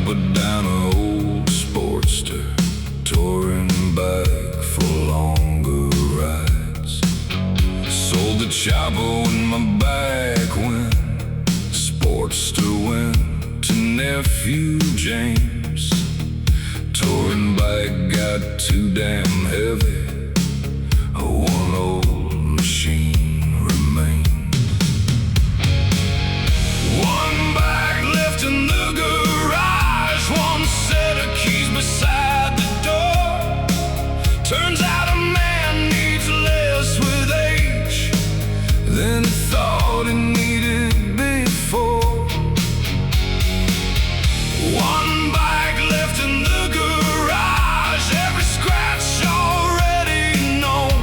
chopper down an old Sportster, touring back for longer rides. Sold the chopper when my back went, Sportster went to nephew James. Touring bike got too damn heavy, one old machine remains. One bike left in the garage, one set of keys beside the door. Turns out a man needs less with age than he thought he needed before. One bike left in the garage, every scratch already known.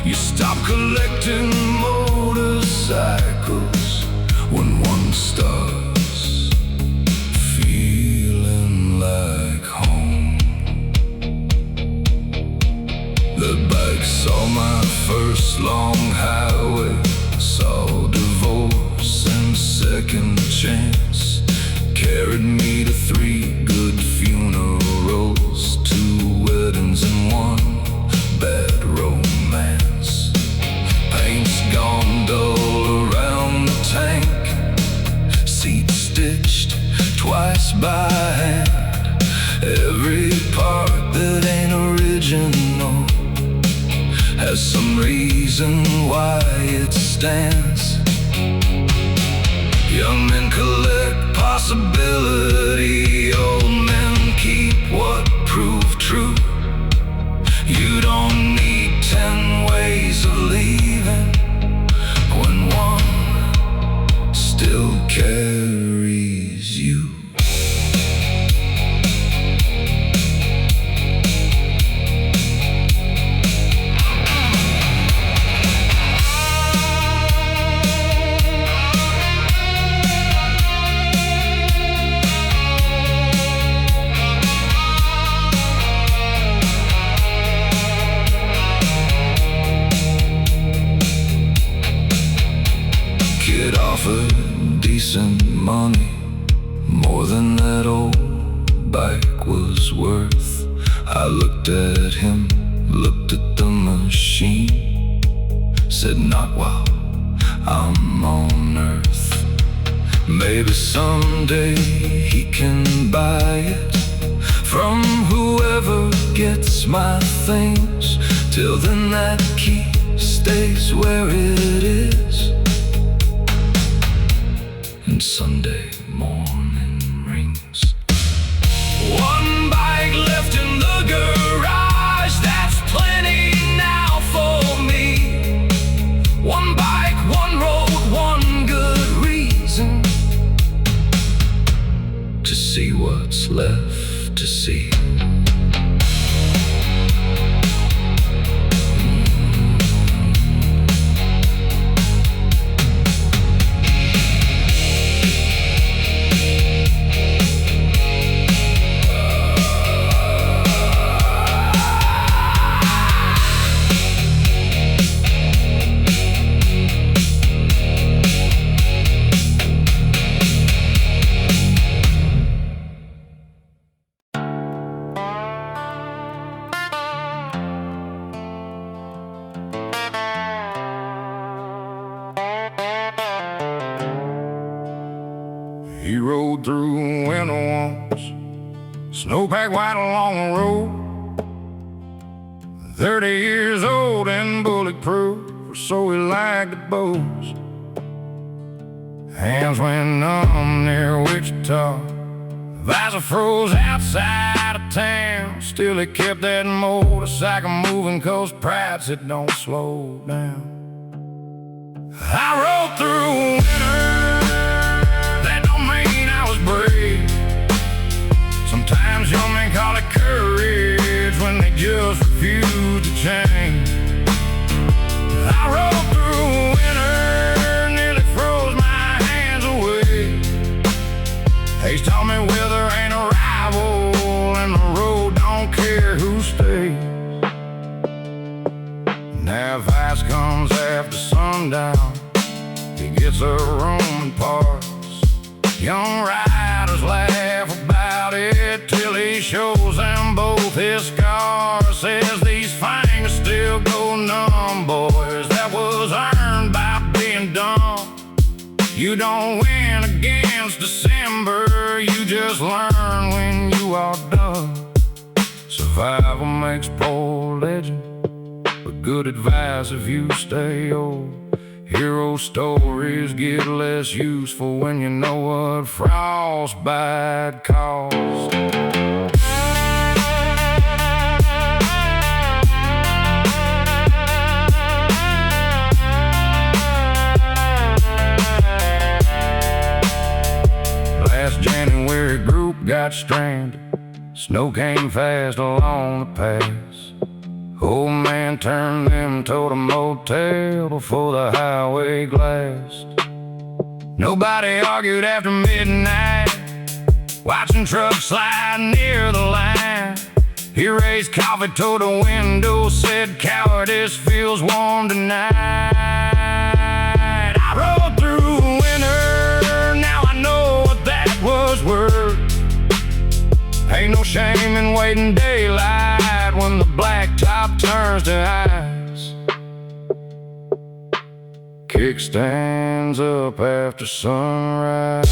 You stop collecting motorcycles when one starts feeling like home. The bike saw my first long highway, saw divorce and second chance. Carried me to 3 good funerals, 2 weddings and 1 bad romance. Paint's gone dull around the tank, seat stitched twice by hand. Every part that ain't original has some reason why it stands. Young men collect possibility, old men keep what proved true. You don't need 10 ways of leaving when one still carries you. Offered decent money, more than that old bike was worth. I looked at him, looked at the machine, said not while I'm on earth. Maybe someday he can buy it from whoever gets my things. Till then that key stays where it is, and Sunday morning rings. One bike left in the garage, that's plenty now for me. One bike, one road, one good reason to see what's left to see. He rode through winter once, snowpack white along the road. 30 years old and bulletproof, or so he liked to boast. Hands went numb near Wichita, visor froze outside of town. Still he kept that motorcycle moving, 'cause pride said don't slow down. I rode through winter, brave. Sometimes young men call it courage when they just refuse to change. I rode through winter, nearly froze my hands away. He's taught me weather ain't a rival, and the road don't care who stays. Now if ice comes after sundown, he gets a room and parts. Young riders laugh shows them both his scars. Says these fingers still go numb. Boys, that was earned by being dumb. You don't win against December, you just learn when you are done. Survival makes poor legend, but good advice if you stay old. Hero stories get less useful when you know what frostbite costs. Last January, group got stranded. Snow came fast along the pass. Old man turned them toward a motel before the highway glassed. Nobody argued after midnight, watching trucks slide near the line. He raised coffee toward the window, said cowardice feels warm tonight. I rode through winter, now I know what that was worth. Ain't no shame in waiting daylight when the blacktop turns to ice. Kickstands up after sunrise.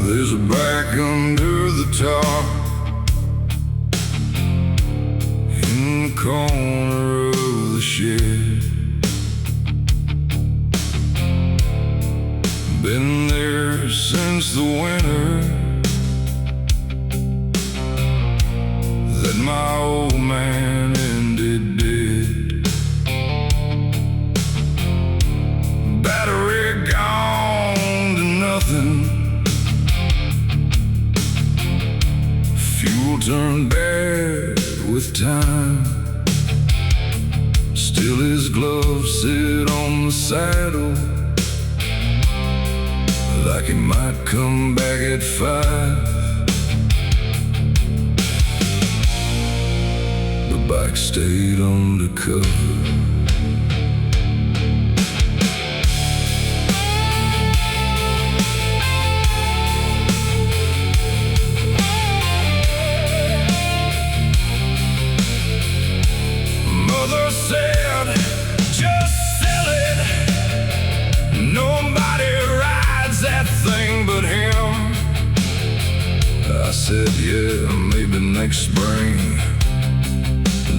There's a back under the top in the corner of the shed. Been there since the winter that my old man ended dead. Battery gone to nothing, fuel turned bad with time. Still his gloves sit on the saddle, like he might come back at 5. The bike stayed undercover. Mother said, just sell it. Nobody rides that thing but him. I said, yeah, maybe next spring.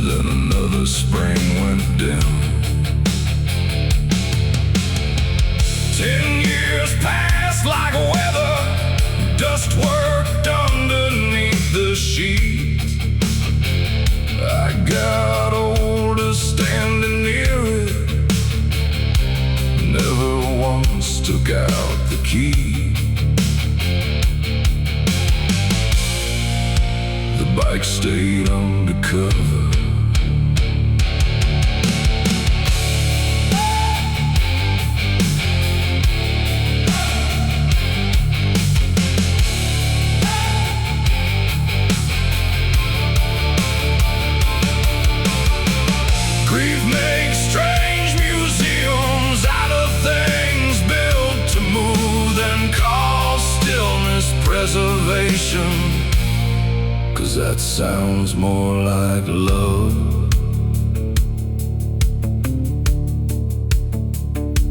Then another spring went dim. 10 years passed like weather, dust worked underneath the sheet. I got older standing near it, never once took out the key. The bike stayed undercover. Grief makes strange museums out of things built to move, then call stillness preservation, 'cause that sounds more like love.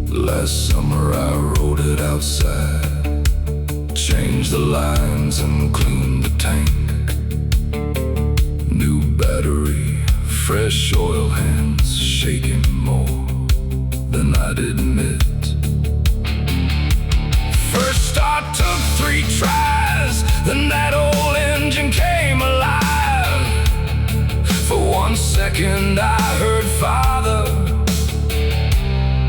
Last summer I wrote it outside, changed the lines and cleaned the tank. New battery, fresh oil hands, shaking more than I'd admit. First start took 3 tries, second I heard Father,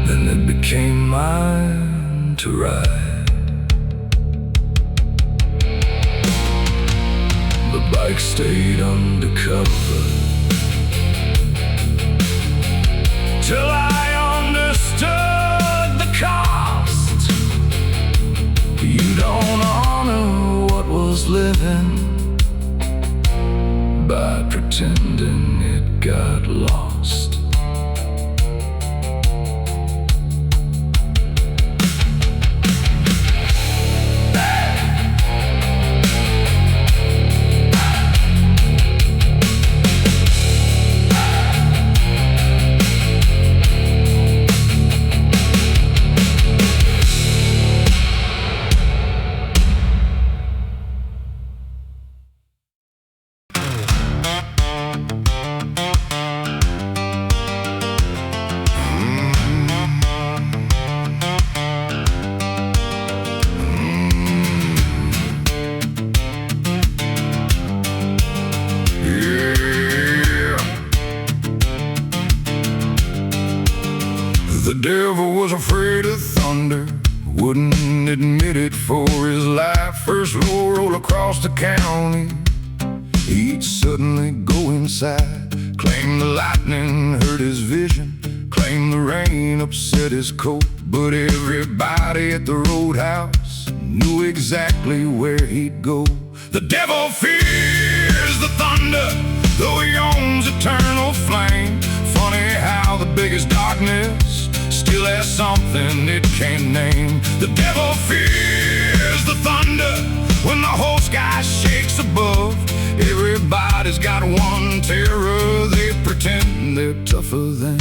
then it became mine to ride. The bike stayed undercover till I understood the cost. You don't honor what was living by pretending it got lost. The devil was afraid of thunder, wouldn't admit it for his life. First low roll across the county, he'd suddenly go inside. Claim the lightning hurt his vision, claim the rain upset his coat. But everybody at the roadhouse knew exactly where he'd go. The devil fears the thunder, though he owns eternal flame. Funny how the biggest darkness still has something it can't name. The devil fears the thunder when the whole sky shakes above. Everybody's got one terror they pretend they're tougher than.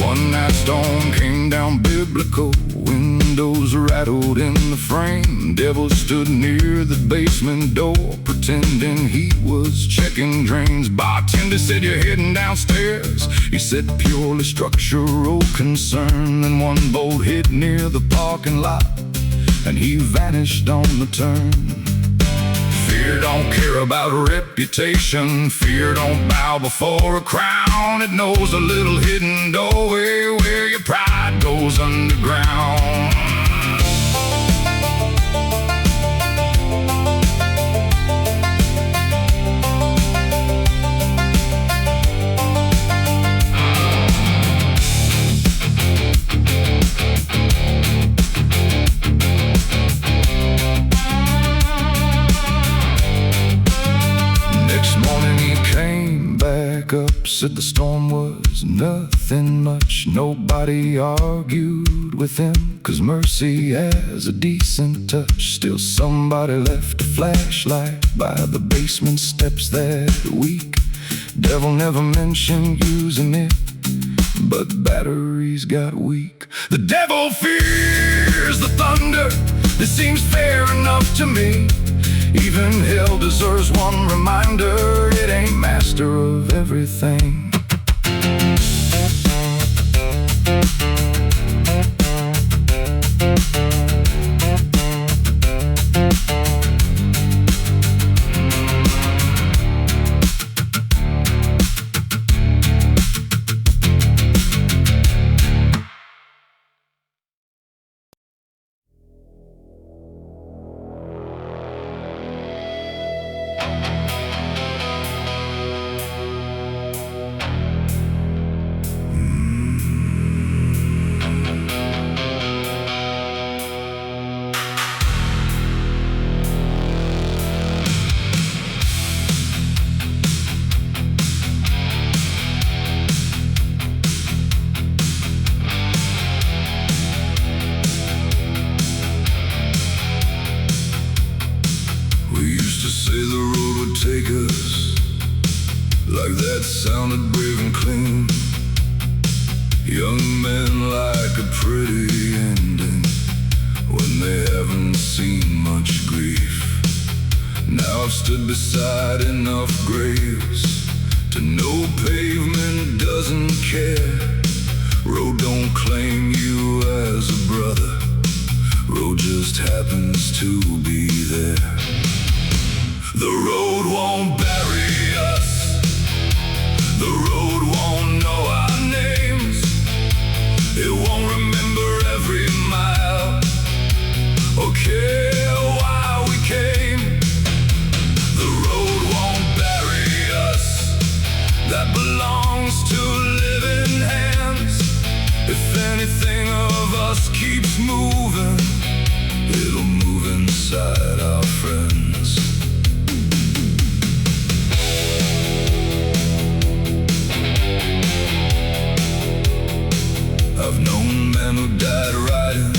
One night storm came down biblical, windows rattled in the frame. Devil stood near the basement door, pretending he was checking drains. Bartender said, "You're heading downstairs." He said, "Purely structural concern." Then one bolt hit near the parking lot, and he vanished on the turn. Fear don't care about reputation. Fear don't bow before a crown. It knows a little hidden doorway where your pride goes underground. Said the storm was nothing much. Nobody argued with him, 'cause mercy has a decent touch. Still somebody left a flashlight by the basement steps that week. Devil never mentioned using it, but batteries got weak. The devil fears the thunder, this seems fair enough to me. Even hell deserves one reminder, it ain't master of everything. Take us like that sounded brave and clean. Young men like a pretty ending when they haven't seen much grief. Now I've stood beside enough graves to know pavement doesn't care Road don't claim you as a brother. Road just happens to be there. The road won't bury us. The road won't know our names. It won't remember every mile or care why we came. The road won't bury us. That belongs to living hands. If anything of us keeps moving, it'll move inside our friends. I've known men who died riding,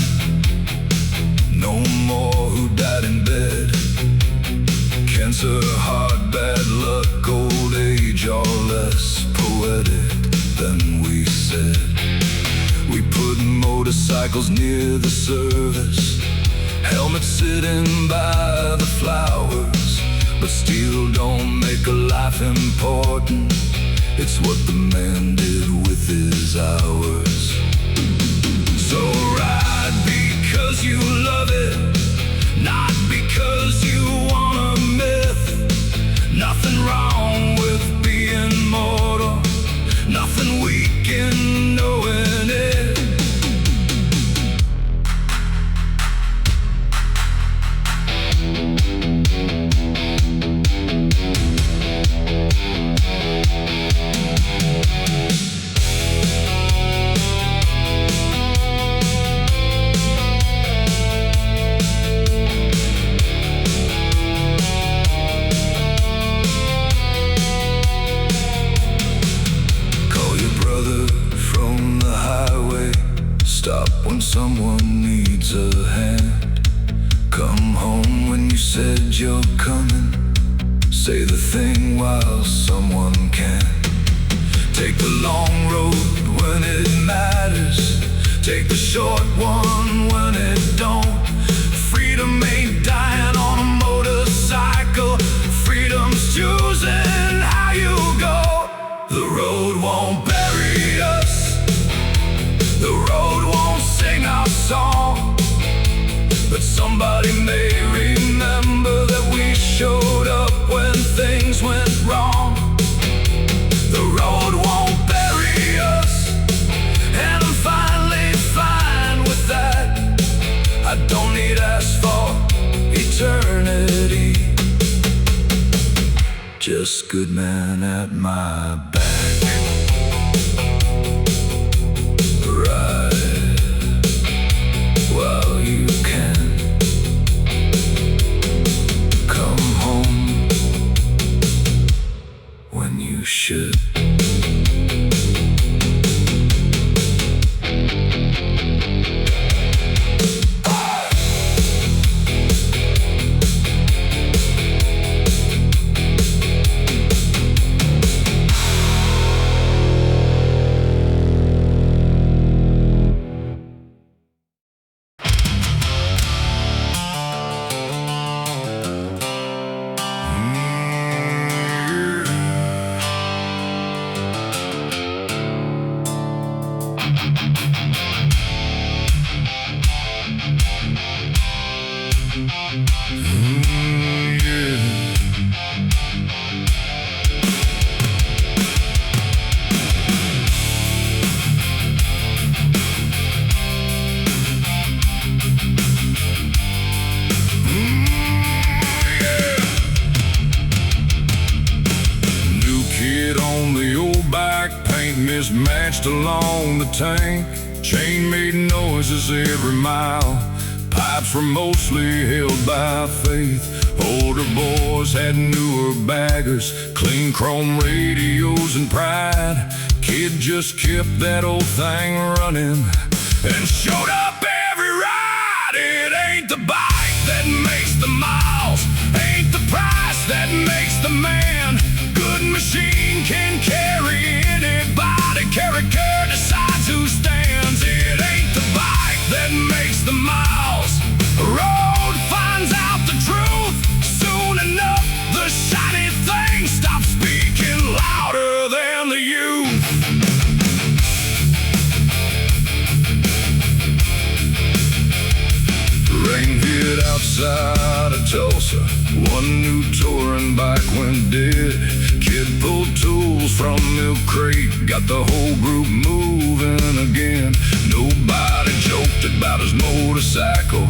no more who died in bed. Cancer, heart, bad luck, old age, all less poetic than we said. We put motorcycles near the service, helmets sitting by the flowers. But steel don't make a life important. It's what the man did with his hours. So ride because you love it, not because you want a myth. Nothing wrong with being mortal, nothing weak in knowing it. Stop when someone needs a hand. Come home when you said you're coming. Say the thing while someone can. Take the long road when it matters. Take the short one when it don't. Freedom ain't dying on a motorcycle. Freedom's choosing how you go. The road won't bury us. The road won't sing our song, but somebody may remember that we showed up when things went wrong. The road won't bury us, and I'm finally fine with that. I don't need asphalt eternity, just good man at my back. While you can come home when you should. Mismatched along the tank, chain made noises every mile. Pipes were mostly held by faith. Older boys had newer baggers, clean chrome radios and pride. Kid just kept that old thing running and showed up every ride. It ain't the bike that makes the miles, ain't the price that makes the man. Good machine can carry anybody, character decides who stands. It ain't the bike that makes the miles, road finds out the truth. Soon enough, the shiny thing stops speaking louder than the youth. outside of Tulsa. One new touring bike went dead. Kid pulled tools from milk crate, got the whole group moving again. Nobody joked about his motorcycle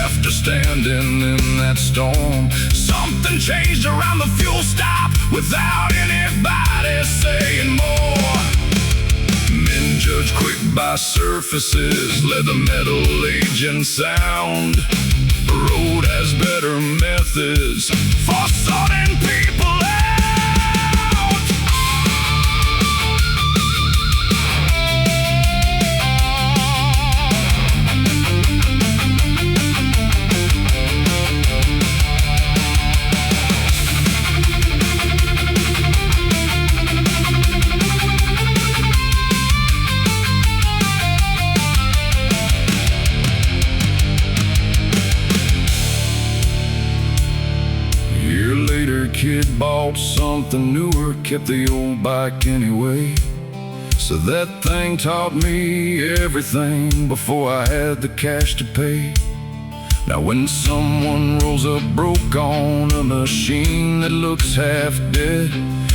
after standing in that storm. Something changed around the fuel stop without anybody saying more. Men judge quick by surfaces, let the metal agent sound. The road has better methods for sorting people out. Kid bought something newer, kept the old bike anyway. So that thing taught me everything before I had the cash to pay. Now when someone rolls up broke on a machine that looks half dead,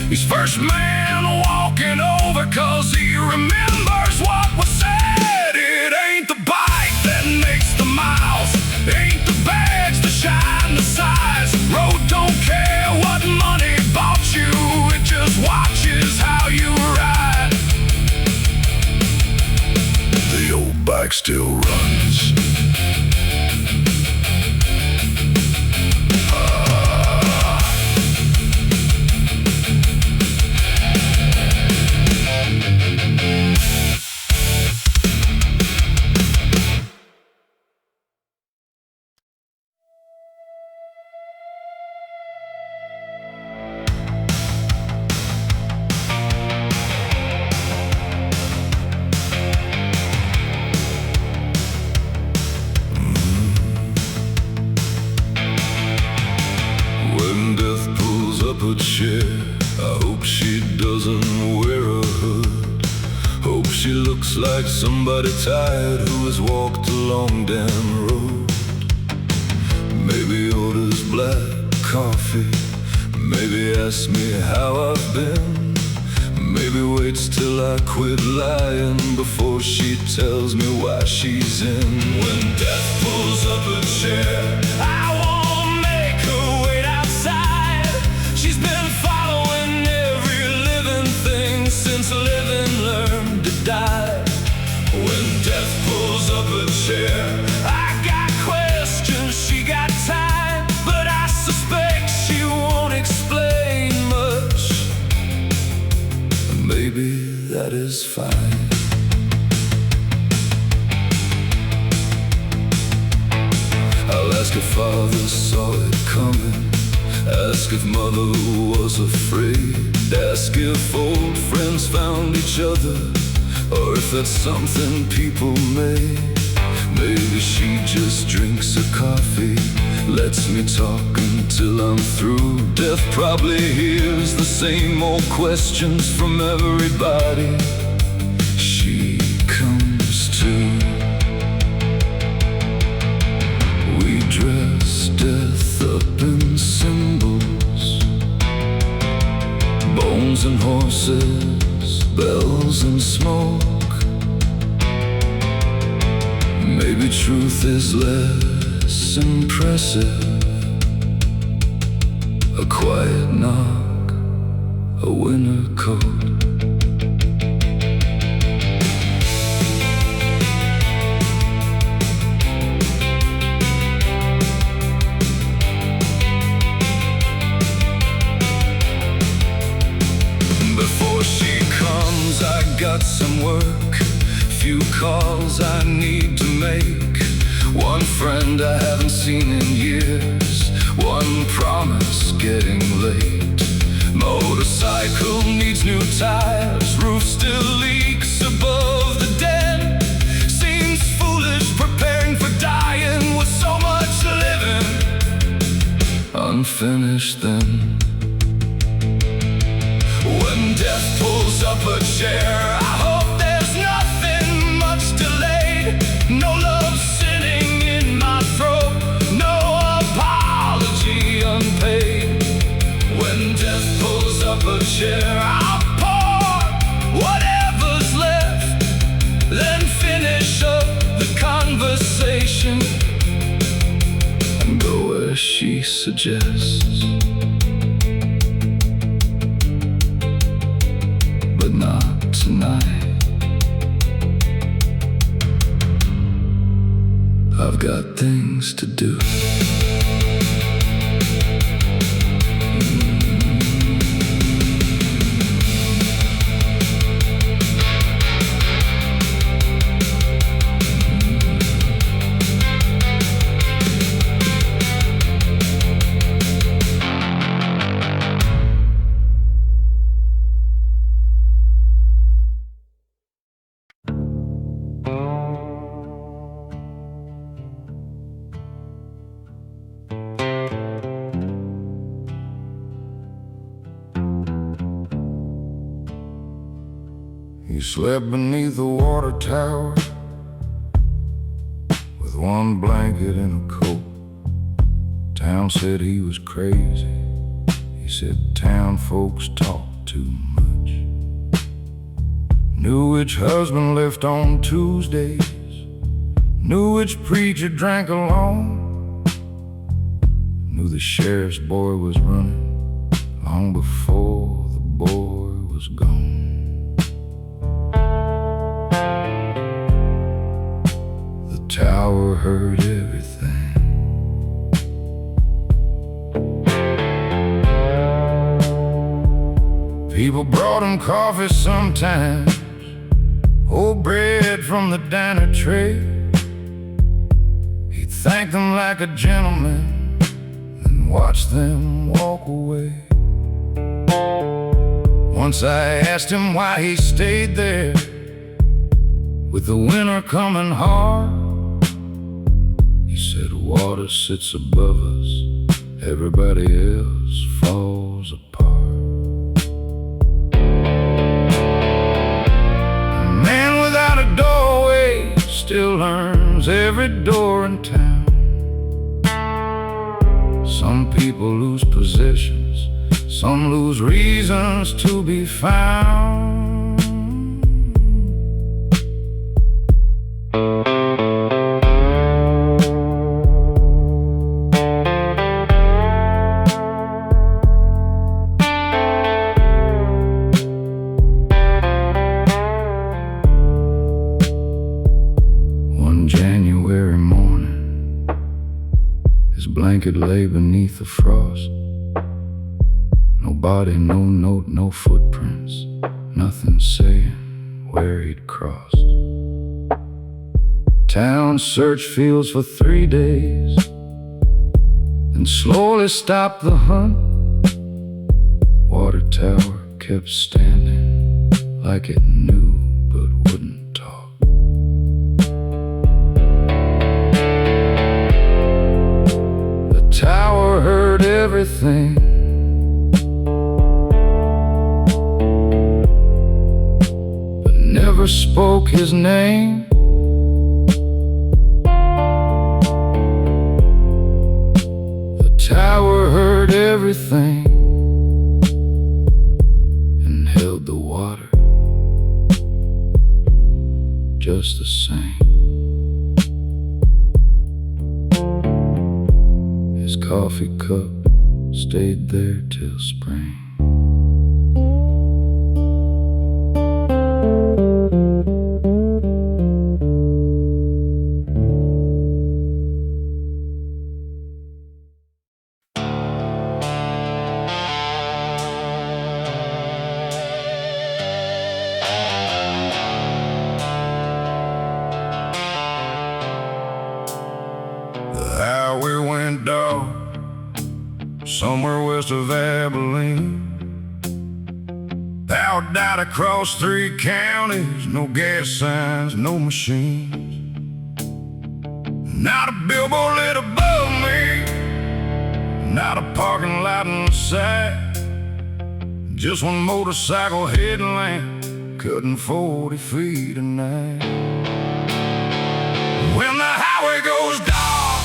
he's first man walking over 'cause he remembers what was said. It ain't the bike that makes the miles, ain't the bags that shine the size. Road don't care what money bought you, it just watches how you ride. The old bike still runs. I hope she doesn't wear a hood. Hope she looks like somebody tired who has walked a long damn road. Maybe orders black coffee, maybe asks me how I've been. Maybe waits till I quit lying before she tells me why she's in. When death pulls up a chair, I won't make her wait outside. She's been following every living thing since living learned to die. When death pulls up a chair, I got questions, she got time, but I suspect she won't explain much. Maybe that is fine. I'll ask if father saw it coming, ask if mother was afraid, ask if old friends found each other, or if that's something people made. Maybe she just drinks her coffee, lets me talk until I'm through. Death probably hears the same old questions from everybody she comes to. We dress death up in symbols, bones and horses, bells and smoke. Maybe truth is less impressive. A quiet knock, a winter coat. Before she comes, I got some work, few calls I need to make. One friend I haven't seen in years, one promise getting late. Motorcycle needs new tires, roof still leaks above the den. Seems foolish preparing for dying with so much living unfinished then. When death pulls up a chair, I hope there's nothing much delayed. No love sitting in my throat, no share our part, whatever's left, then finish up the conversation and go where she suggests. But not tonight. I've got things to do. He slept beneath the water tower with one blanket and a coat. Town said he was crazy. He said town folks talk too much. Knew which husband left on Tuesdays, knew which preacher drank alone, knew the sheriff's boy was running long before the boy was gone. Tower heard everything. People brought him coffee sometimes, old bread from the diner tray. He'd thank them like a gentleman, then watch them walk away. Once I asked him why he stayed there, with the winter coming hard. He said water sits above us, everybody else falls apart. A man without a doorway still earns every door in town. Some people lose possessions, some lose reasons to be found. January morning, his blanket lay beneath the frost. No body, no note, no footprints, nothing saying where he'd crossed. Town searched fields for 3 days, then slowly stopped the hunt. Water tower kept standing like it knew but wouldn't. Tower heard everything, but never spoke his name. The tower heard everything and held the water just the same. His coffee cup stayed there till spring. The highway went dark somewhere west of Abilene. Power died across 3 counties, no gas signs, no machines. Not a billboard lit above me, not a parking lot in sight. Just one motorcycle headlamp cutting 40 feet a night. When the highway goes dark,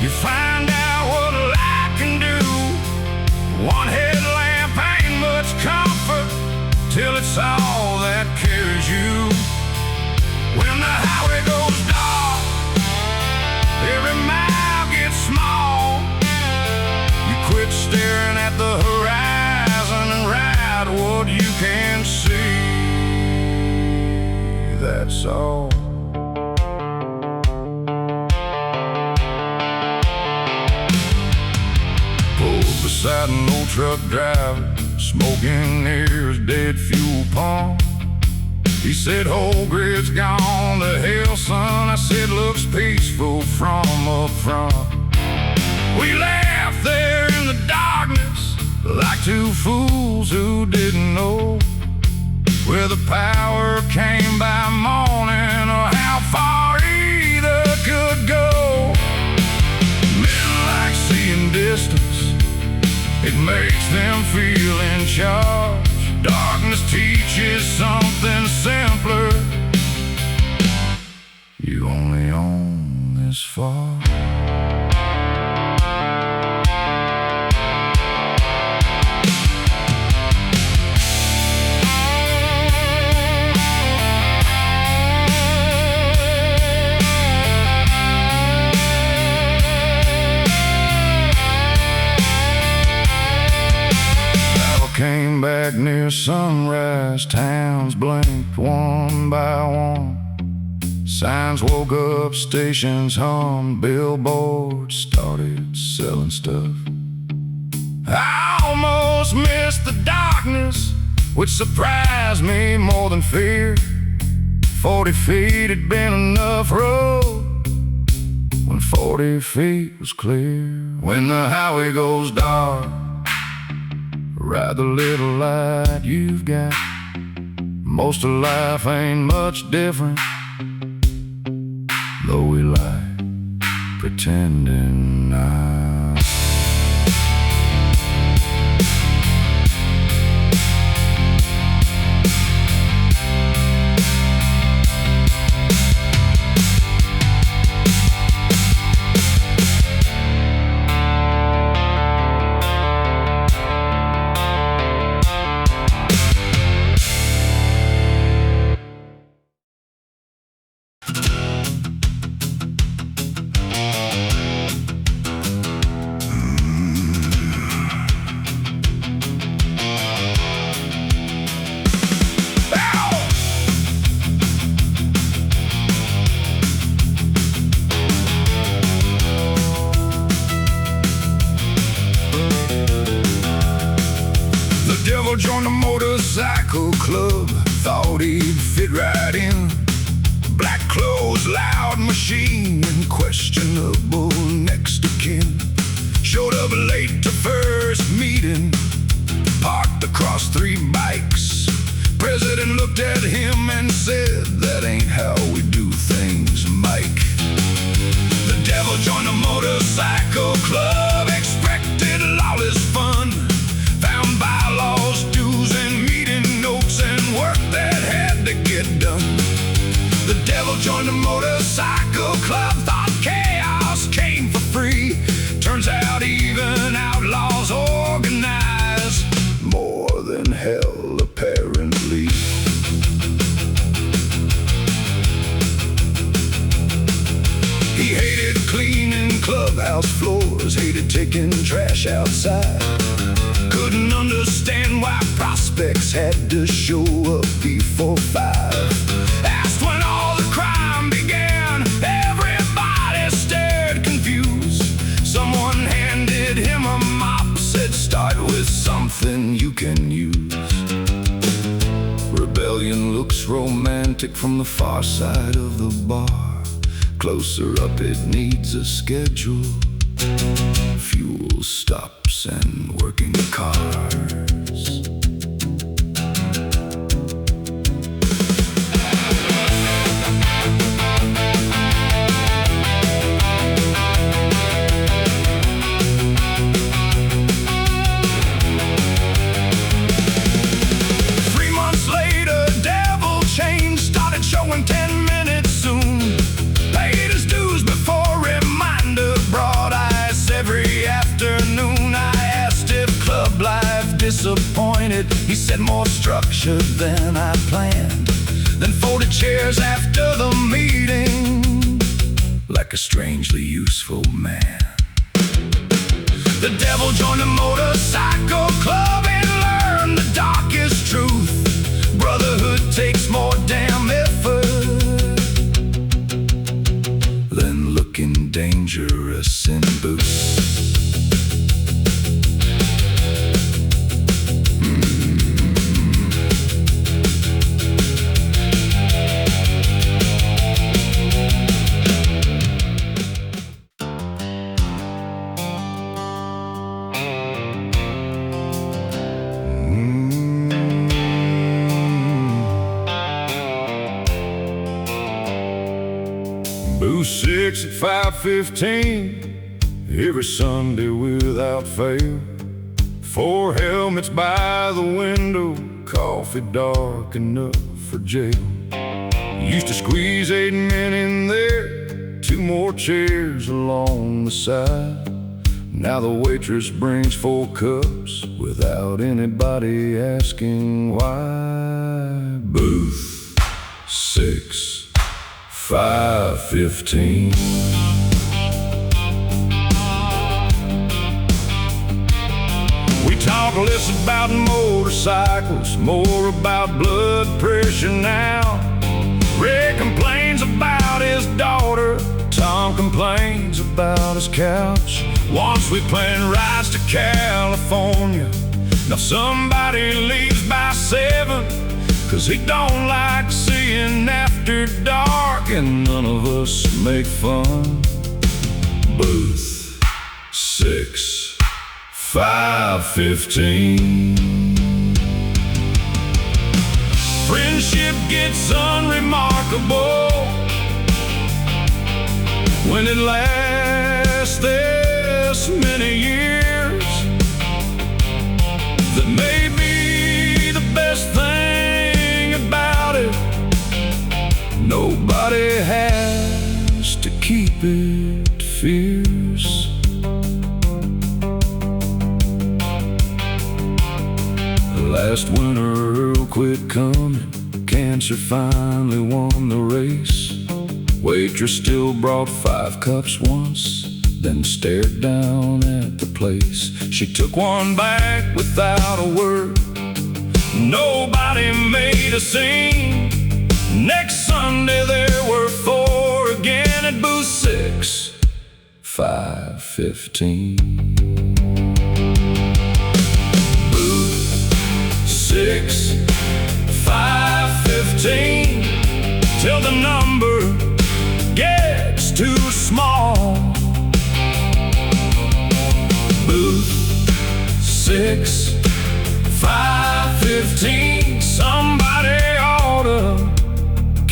you find out what light can do. One headlamp ain't that's all. Pulled beside an old truck driver, smoking near his dead fuel pump. He said, whole grid's gone to hell, son. I said, looks peaceful from up front. We laughed there in the darkness, like two fools who didn't know where the power came by morning or how far either could go. Men like seeing distance, it makes them feel in charge. Darkness teaches something simpler: you only own this far. Came back near sunrise, towns blinked one by one. Signs woke up, stations hummed, billboards started selling stuff. I almost missed the darkness, which surprised me more than fear. 40 feet had been enough road when 40 feet was clear. When the highway goes dark, ride the little light you've got. Most of life ain't much different, though we lie, pretending not. Joined a motorcycle club, thought he'd fit right in. Black clothes, loud machine, and questionable next of kin. Showed up late to first meeting, parked across 3 bikes. President looked at him and said, that ain't how we do things, Mike. The devil joined a motorcycle club, expected lawless fun. Found bylaws, dues, and meeting notes, and work that had to get done. The devil joined a motorcycle club, thought chaos came for free. Turns out even outlaws organize more than hell, apparently. He hated cleaning clubhouse floors, hated taking trash outside. Couldn't understand why prospects had to show up before 5. Asked when all the crime began, everybody stared confused. Someone handed him a mop, said start with something you can use. Rebellion looks romantic from the far side of the bar. Closer up it needs a schedule, fuel stops and working cars. 3 months later, devil change started showing 10 minutes soon. Paid his dues before reminder, broad ice every afternoon. I asked if club life disappointed. He said more structured than I planned. Then folded chairs after the meeting, like a strangely useful man. The devil joined a motorcycle club and learned the darkest truth. Brotherhood takes more damn effort Booth 6 at 5:15 every Sunday without fail. 4 helmets by the window, coffee dark enough for jail. Used to squeeze 8 men in there, 2 more chairs along the side. Now the waitress brings 4 cups without anybody asking why. Booth 6, 5:15. We talk less about motorcycles, more about blood pressure now. Rick complains about his daughter, Tom complains about his couch. Once we planned rides to California, now somebody leaves by 7, 'cause he don't like seeing after dark, and none of us make fun. Booth 6, 5:15. Friendship gets unremarkable when it lasts this many years. That may be the best thing about it. Nobody has to keep it fierce. Last winter Earl quit coming, cancer finally won the race. Waitress still brought 5 cups once, then stared down at the place. She took one back without a word. Nobody made a scene. Next Sunday there were 4 again at Booth 6, 5:15. Booth 6, 5:15, till the number gets too small. Booth 6, 5:15, somebody ought to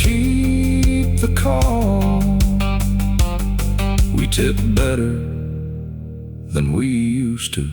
keep the call. We tip better than we used to.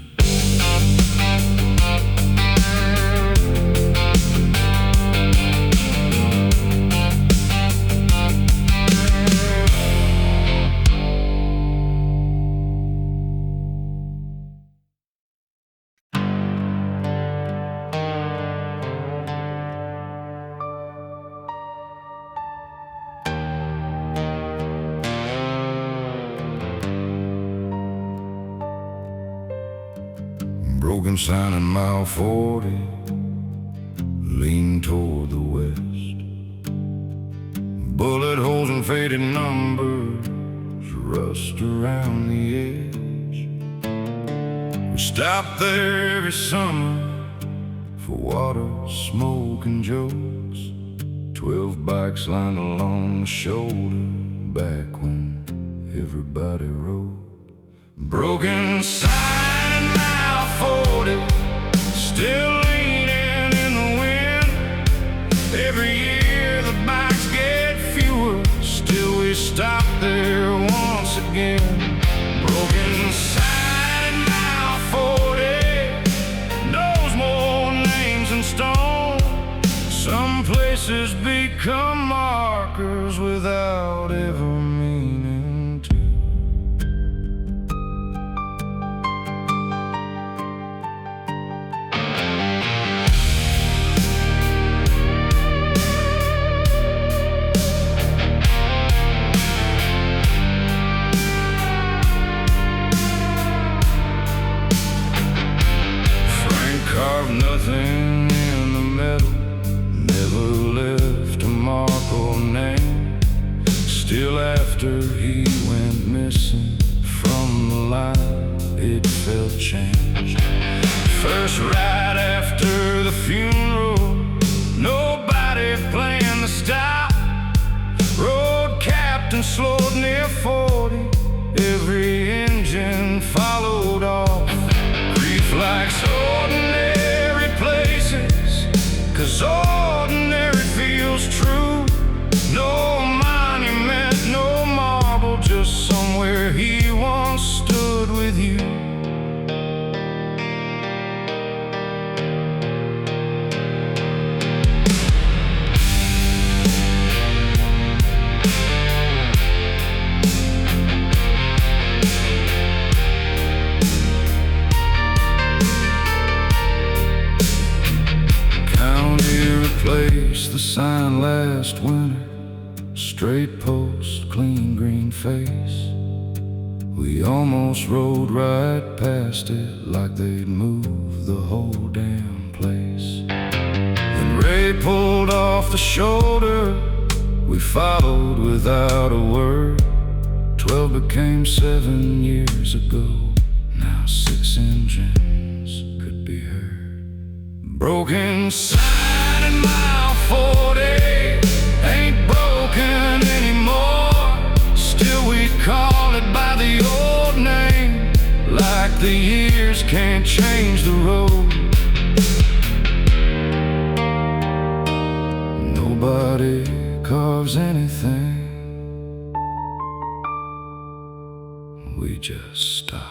Broken sign in mile 40, lean toward the west. Bullet holes and faded numbers, rust around the edge. We stop there every summer for water, smoke and jokes. 12 bikes lined along the shoulder, back when everybody rode. Broken sign in mile 40, still leaning in the wind. Every year the bikes get fewer, still we stop there once again. Broken sign in mile 40 knows more names than stone. Some places become markers without ever meaning to. Nothing in the middle, never left a mark or name. Still after he went missing from the line, it felt changed. First right after the funeral, nobody planned to stop. Road captain slowed near 40, every engine followed off. Grief likes ordinary places, 'cause ordinary feels true. No monument, no mark, replaced the sign last winter. Straight post, clean green face. We almost rode right past it like they'd moved the whole damn place. Then Ray pulled off the shoulder. We followed without a word. 12 became 7 years ago. Now 6 engines could be heard. Broken sign in mile 40 ain't broken anymore. Still we call it by the old name, like the years can't change the road. Nobody carves anything. We just stop.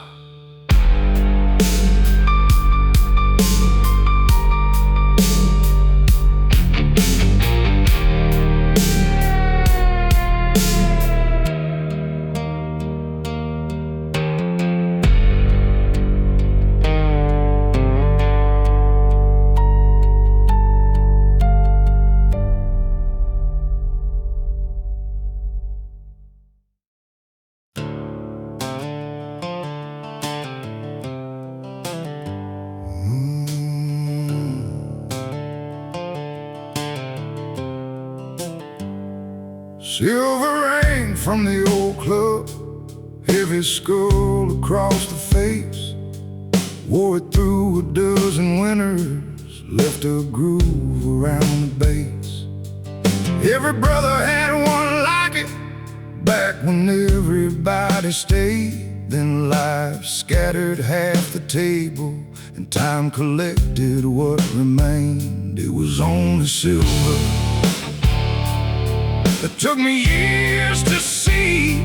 Silver rain from the old club, heavy skull across the face. Wore it through a dozen winters, left a groove around the base. Every brother had one like it, back when everybody stayed. Then life scattered half the table, and time collected what remained. It was only silver. It took me years to see.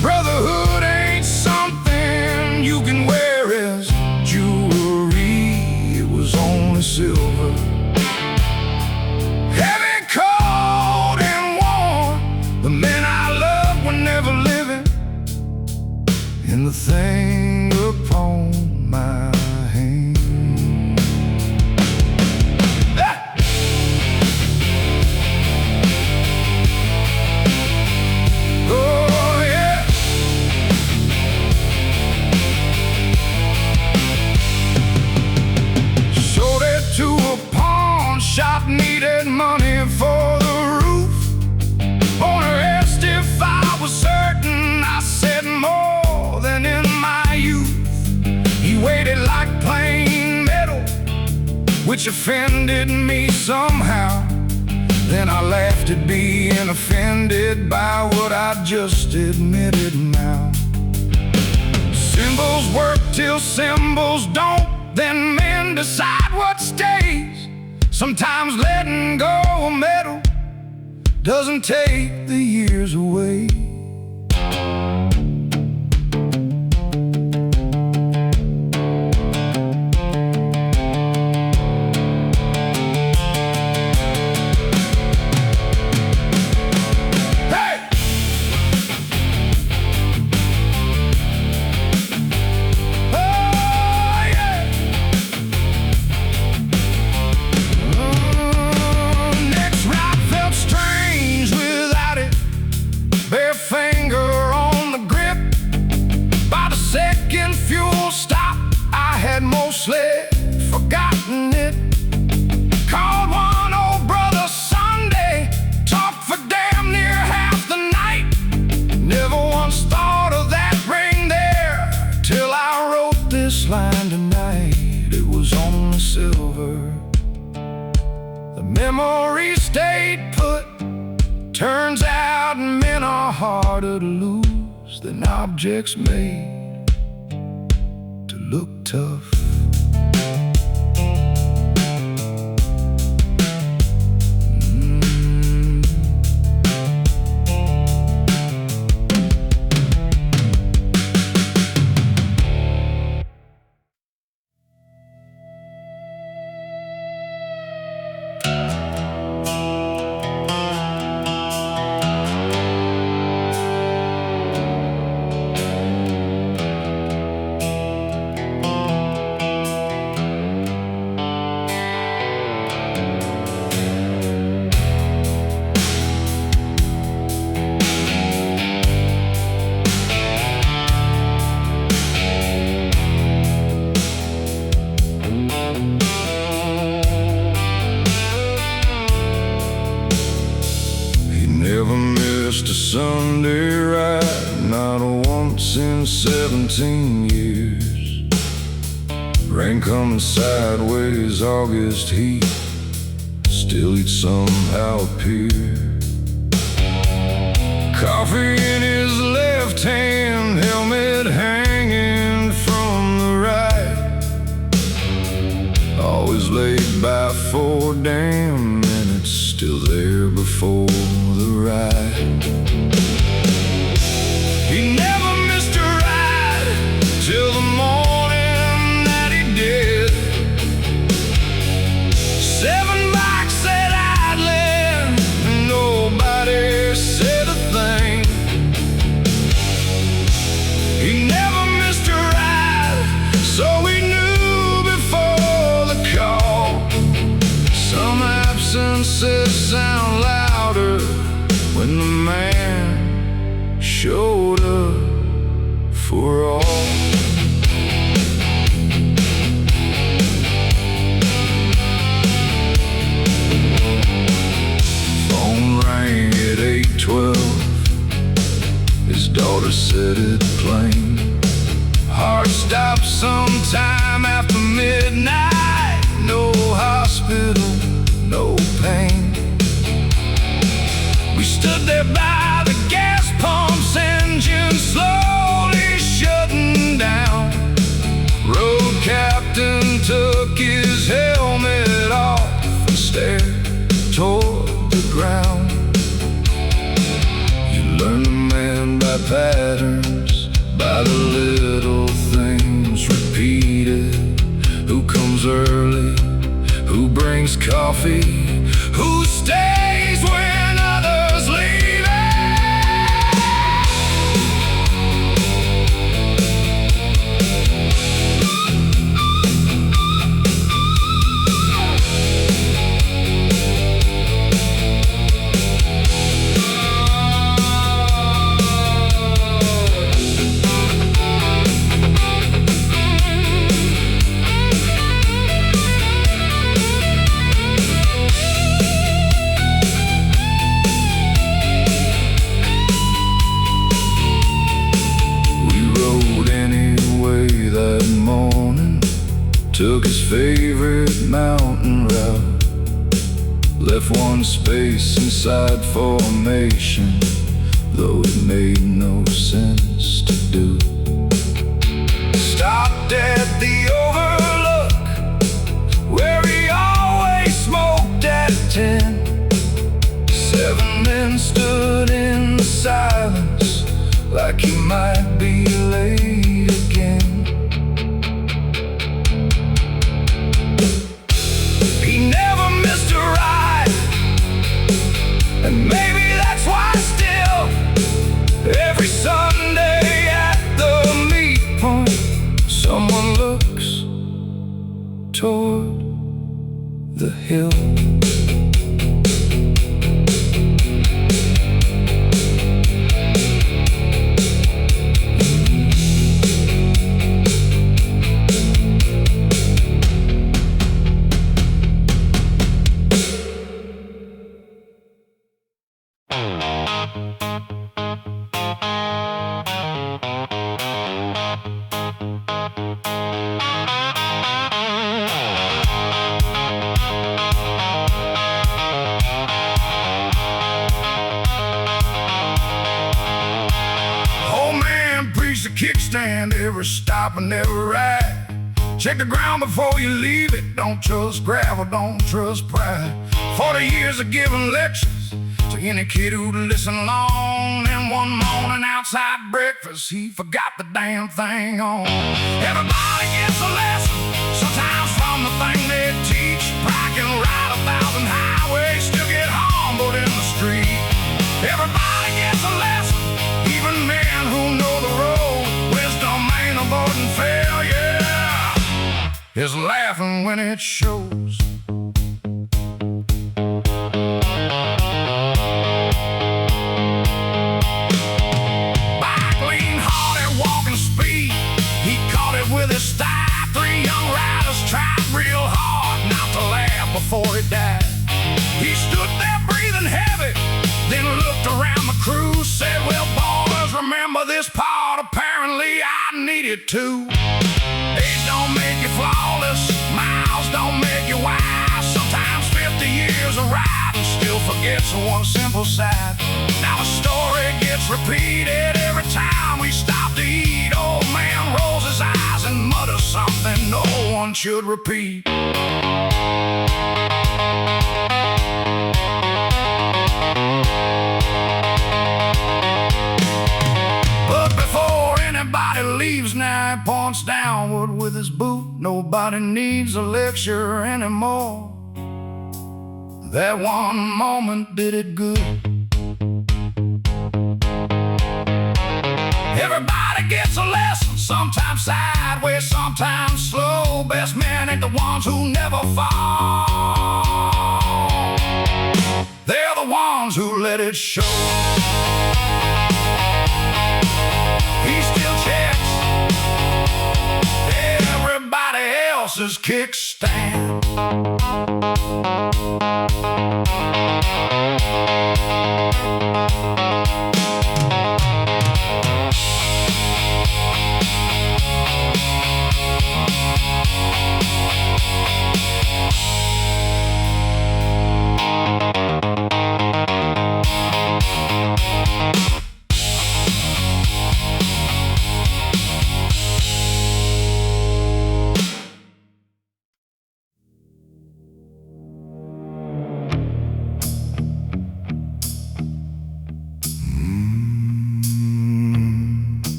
Brotherhood ain't something you can wear as jewelry. It was only silver. Heavy, cold, and warm. The men I loved were never living. And the thing upon my hand. Shop needed money for the roof. Owner asked if I was certain. I said more than in my youth. He waited like plain metal, which offended me somehow. Then I laughed at being offended by what I just admitted now. Symbols work till symbols don't. Then men decide what stays. Sometimes letting go of metal doesn't take the years away. Mostly forgotten it. Called one old brother Sunday, talked for damn near half the night. Never once thought of that ring there till I wrote this line tonight. It was only silver. The memory stayed put. Turns out men are harder to lose than objects made to look tough. Sunday ride, not once in 17 years. Rain coming sideways, August heat, still he'd somehow appear. Coffee in his left hand, helmet hanging from the right. Always late by 4 damn minutes, still there before the ride. He never missed a ride till the morning that he did. 7 bikes at idling, and nobody said a thing. He never missed a ride, so we knew before the call. Some absences sound louder when the man showed up for all. Phone rang at 8:12. His daughter said it plain. Heart stopped sometime after midnight. No hospital, no pain. We stood there by the gas pump's engine slowly shutting down. Road captain took his helmet off and stared toward the ground. You learn a man by patterns, by the little things repeated. Who comes early, who brings coffee, who stays when others leave it. Took his favorite mountain route, left one space inside formation, though it made no sense to do. Stopped at the Overlook, where he always smoked at 10. 7 men stood in the silence, like he might be late again. And maybe that's why still, every Sunday at the meet point, someone looks toward the hill. Kickstand every stop and every ride. Check the ground before you leave it. Don't trust gravel, don't trust pride. 40 years of giving lectures to any kid who'd listen along. And one morning outside breakfast, he forgot the damn thing on. Everybody gets a lesson, sometimes from the thing they teach. Pride can ride 1,000 highways, still get humbled in the street. Everybody gets a lesson, even men who know the road. Avoiding failure is laughing when it shows. Bike lean hard at walking speed. He caught it with his thigh. 3 young riders tried real hard not to laugh before he died. He stood there breathing heavy, then looked around the crew, needed to. Age don't make you flawless, miles don't make you wise. Sometimes 50 years of riding still forgets one simple sight. Now the story gets repeated every time we stop to eat. Old man rolls his eyes and mutters something no one should repeat. But before anybody leaves now, he points downward with his boot. Nobody needs a lecture anymore. That one moment did it good. Everybody gets a lesson, sometimes sideways, sometimes slow. Best men ain't the ones who never fall. They're the ones who let it show. He still checks everybody else's kickstand.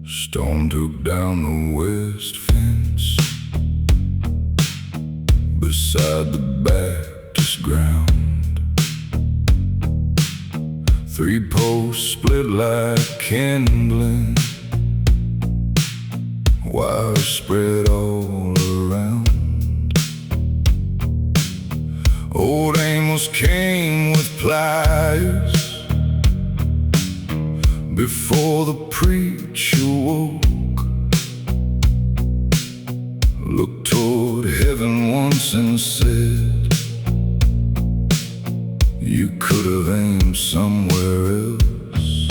Storm took down the west fence beside the Baptist ground. 3 posts split like kindling, wires spread all around. Old Amos came with pliers before the preacher woke. Looked toward heaven once and said, you could have aimed somewhere else.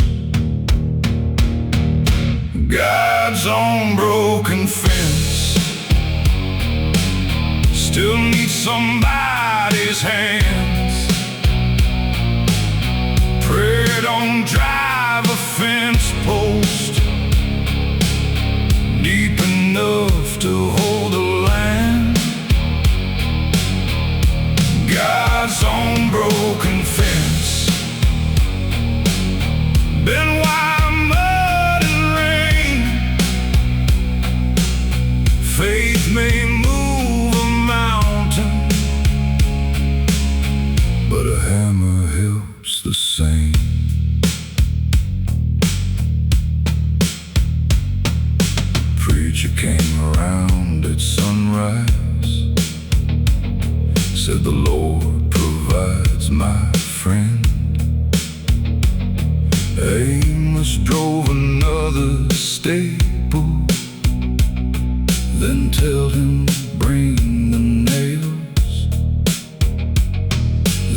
God's own broken fence still needs somebody's hands. Prayer don't drive a fence post deep enough to hold the land. God's own broken fence, been wire, mud and rain. Faith may move a mountain, but a hammer helps the same. Preacher came around at sunrise, said the Lord provides, my friend. Amos drove another staple, then told him to bring the nails.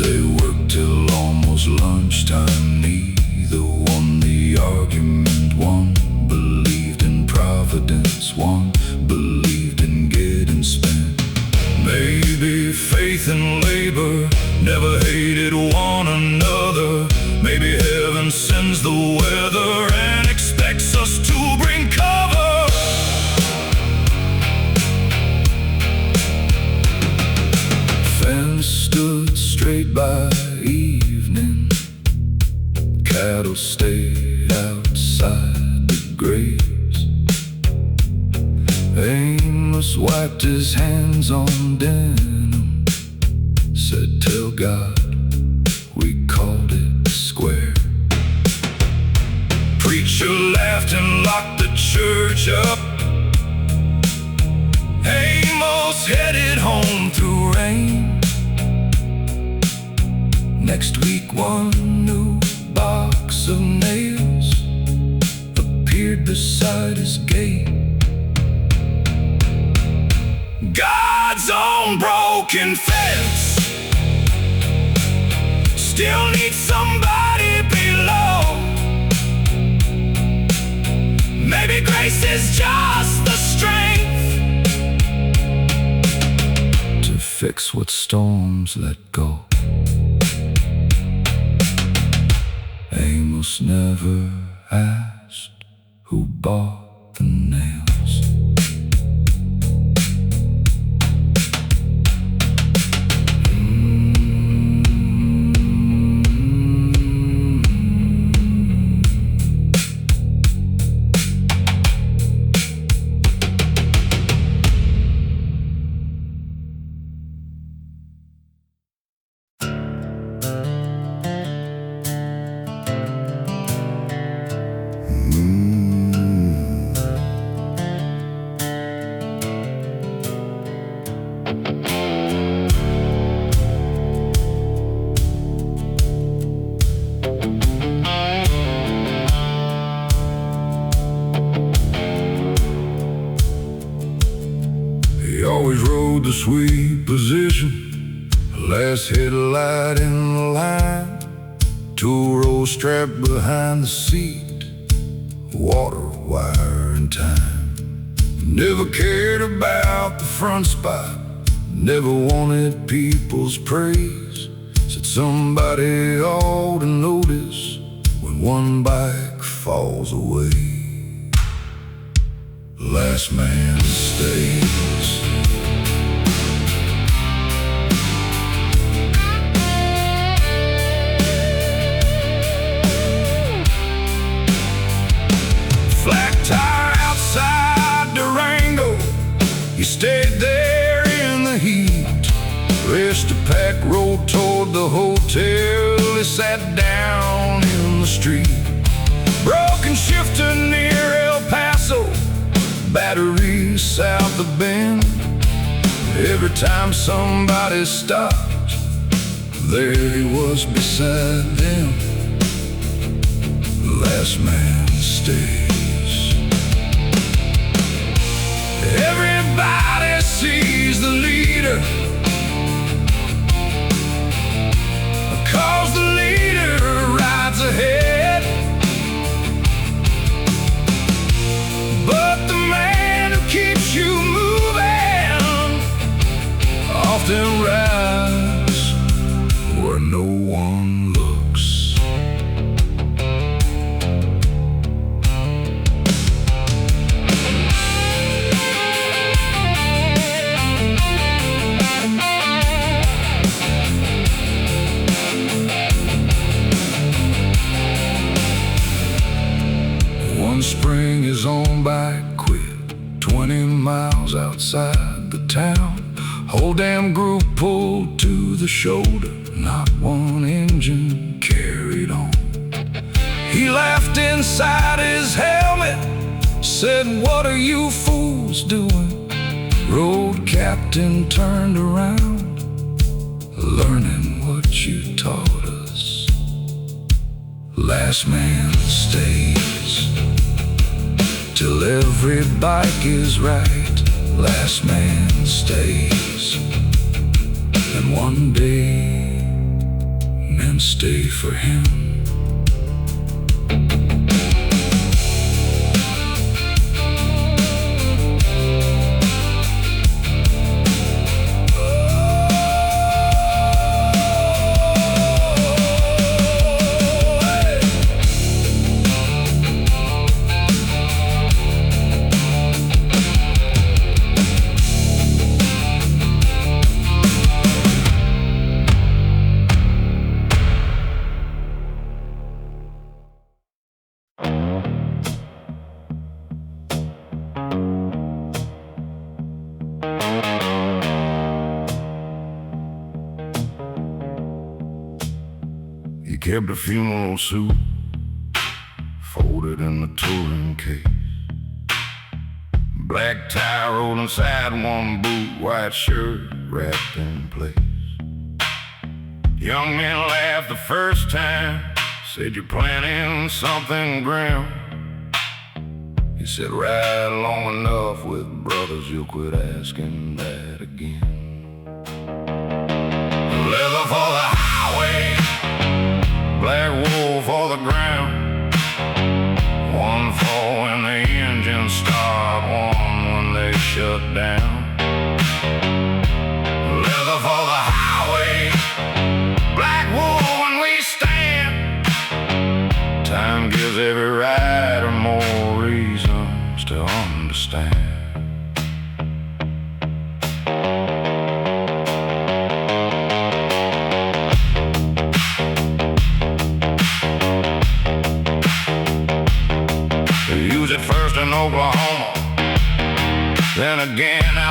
They worked till almost lunchtime, neither won the argument. One believed in providence, one believed in getting spent. Maybe faith and labor never hated one another. Maybe heaven sends the weather and expects us to bring cover. Fence stood straight by evening, cattle stayed outside the graves. Amos wiped his hands on denim, said, tell God we called it square. Preacher laughed and locked the church up. Amos headed home through rain. Next week one new box of nails appeared beside his gate. God's own broken fence still needs somebody below. Maybe grace is just the strength to fix what storms let go. Amos never asked who bought the nails. He always rode the sweet position, last headlight in the line, tool roll strapped behind the seat, water, wire, and time. Never cared about the front spot, never wanted people's praise. Said somebody ought to notice when one bike falls away. Last man stays. Flat tire outside Durango, he stayed there in the heat. Rest a pack road toward the hotel, he sat down in the street. Broken shifter near El Paso, battery south of Bend. Every time somebody stopped, there he was beside them. Last man stays. Everybody sees the leader, 'cause the leader rides ahead. But the man who keeps you moving often rides where no one looks. One spring his own bike quit, 20 miles outside the town. Whole damn group pulled to the shoulder, not one engine carried on. He laughed inside his helmet, said, "What are you fools doing?" Road captain turned around, "Learning what you taught us." Last man stays till every bike is right. Last man stays, and one day men stay for him. He kept a funeral suit folded in the touring case. Black tie rolled inside one boot, white shirt wrapped in place. Young men laughed the first time, said, "You're planning something grim." He said, "Ride long enough with brothers, you'll quit asking that again." Leather for the highway, black wool for the ground, one fall in the end.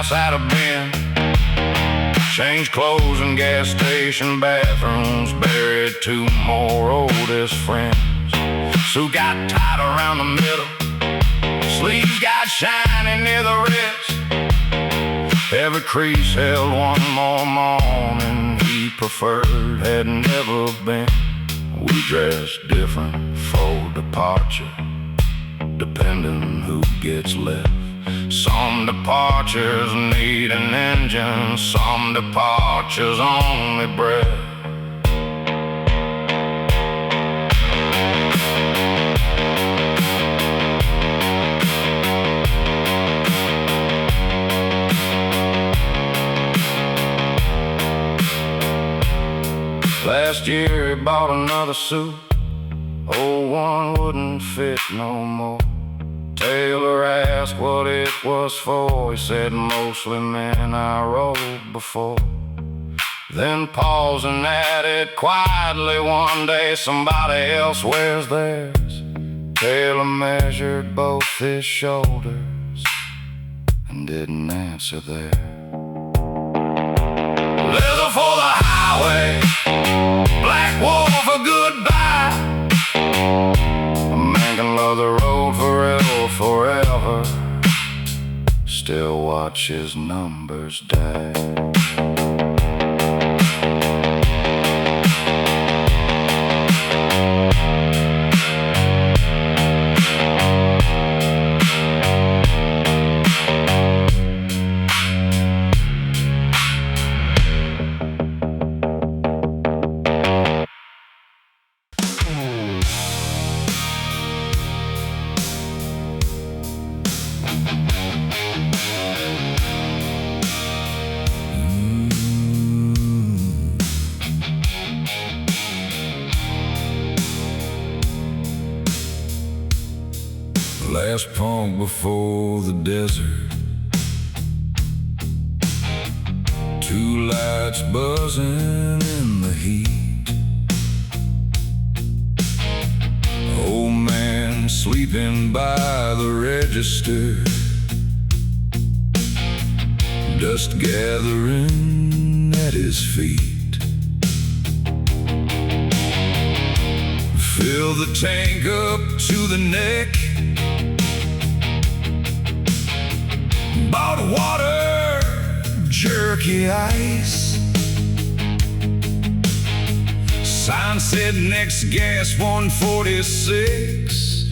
house had a bin. Changed clothes in gas station bathrooms. Buried two more oldest friends. Suit got tied around the middle. Sleeves got shiny near the wrist. Every crease held one more morning he preferred had never been. We dressed different for departure, depending who gets left. Some departures need an engine, some departures only breath. Last year he bought another suit. Old one wouldn't fit no more. Taylor asked what it was for. He said, mostly men I rode before. Then pausing at it quietly one day, somebody else wears theirs. Taylor measured both his shoulders and didn't answer there. Leather for the highway, black wool for goodbye. A man can love the road forever, still watch his numbers die. Last punk before the desert. Two lights buzzing in the heat. Old man sleeping by the register. Dust gathering at his feet. Fill the tank up to the neck. Bought water, jerky ice. Sign said next gas 146.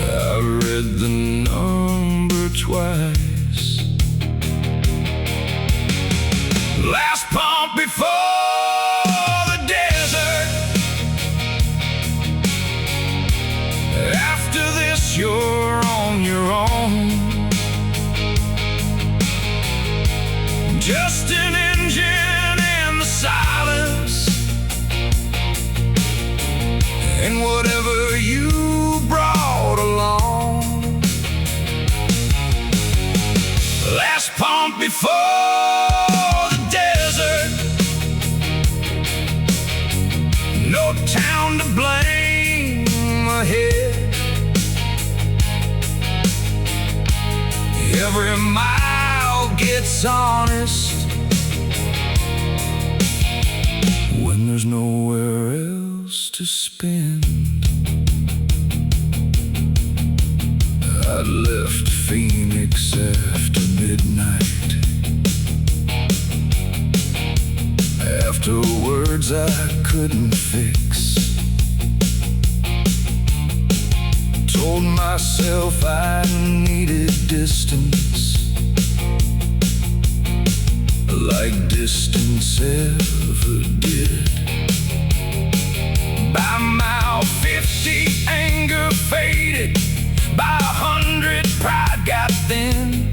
I read the number twice. Last pump before the desert. After this you're on your own. Just an engine and the silence, and whatever you brought along. Last pump before the desert. No town to blame ahead. Every mile gets honest when there's nowhere else to spend. I left Phoenix after midnight. After words I couldn't fix. Told myself I needed distance, like distance ever did. By mile 50, anger faded. By 100, pride got thin.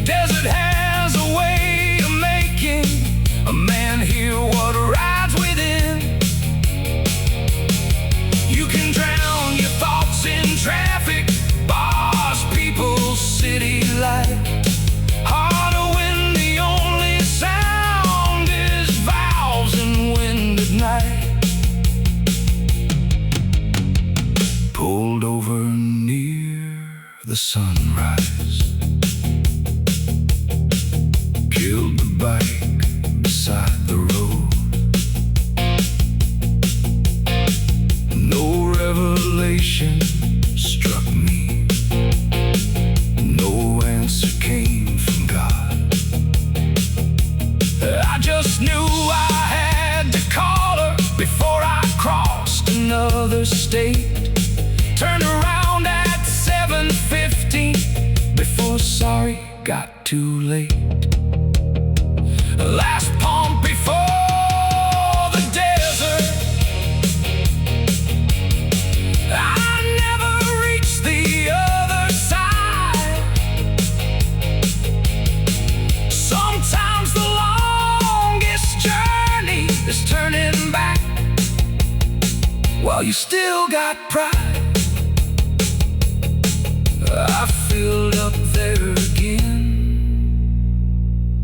Desert has a way of making a man hear what rides within. You can drown your thoughts in traffic, bars, people, city life. Harder when the only sound is valves and wind at night. Pulled over near the sunrise. another state. Turned around at 7:15 before sorry got too late. Last pump before the desert. I never reached the other side. Sometimes the longest journey is turning back while you still got pride. I filled up there again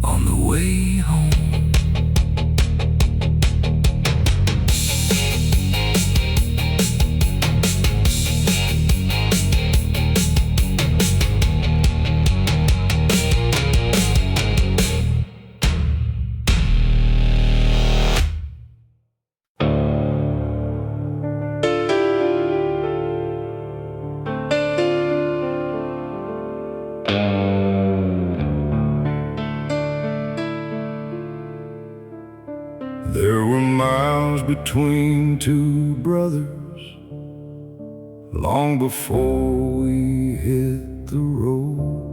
on the way home. There were miles between two brothers long before we hit the road.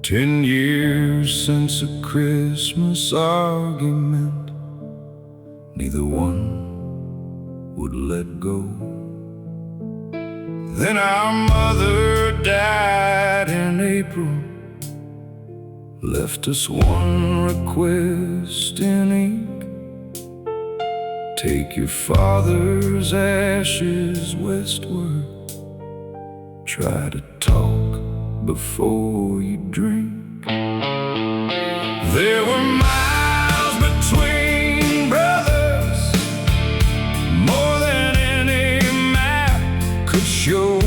10 years since a Christmas argument, neither one would let go. Then our mother died in April, left us one request in ink. Take your father's ashes westward. Try to talk before you drink. There were miles between brothers, more than any map could show.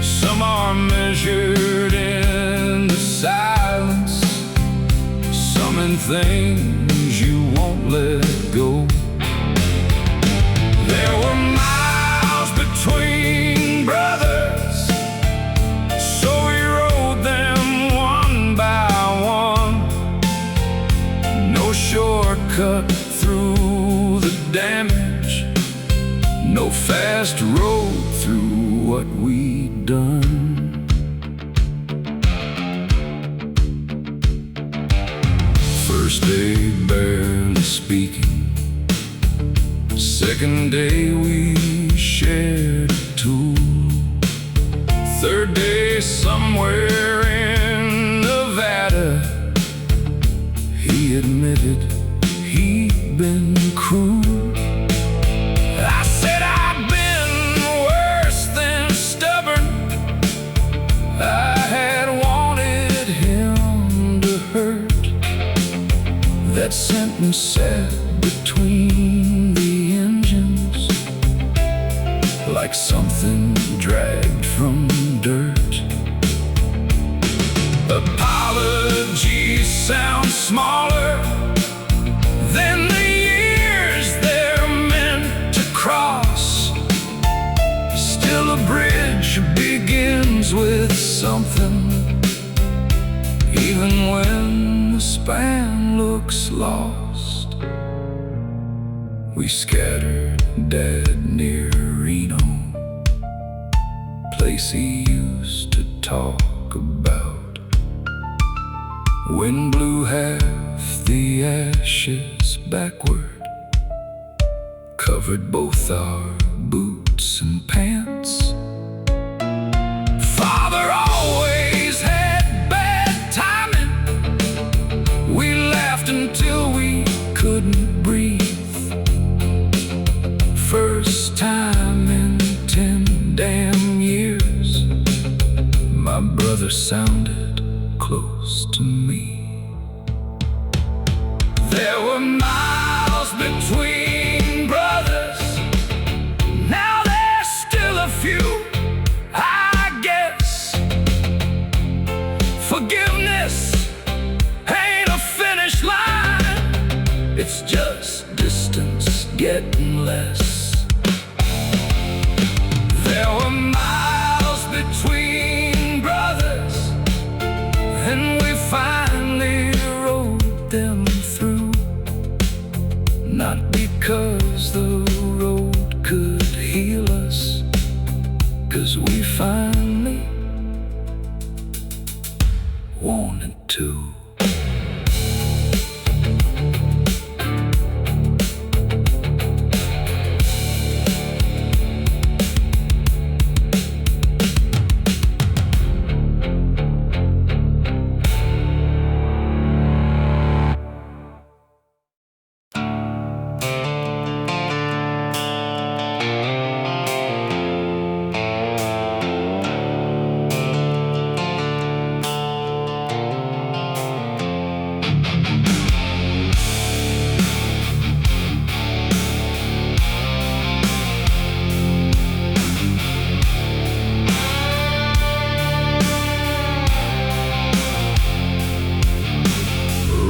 Some are measured in the silence, some in things you won't let go. There were miles between brothers, so we rode them one by one. No shortcut through the damage, no fast road through what we'd done. First day barely speaking, second day we shared a tool. Third day somewhere in Nevada, he admitted he'd been cruel. I said I'd been worse than stubborn. I had wanted him to hurt. That sentence sat between the engines like something dragged from dirt. Apologies sound smaller than the years they're meant to cross. Still a bridge begins with something, even when the span looks lost. We scattered Dad near Reno, place he used to talk about. Wind blew half the ashes backward, covered both our boots and pants. Father always had bad timing. We laughed until we couldn't breathe. First time in 10 damn years, my brother sounded close to me. There were miles between brothers, now there's still a few, I guess. Forgiveness ain't a finish line, it's just distance getting less. There were miles between brothers, and we finally rode them through. Not because the heal us, 'cause we finally wanted to.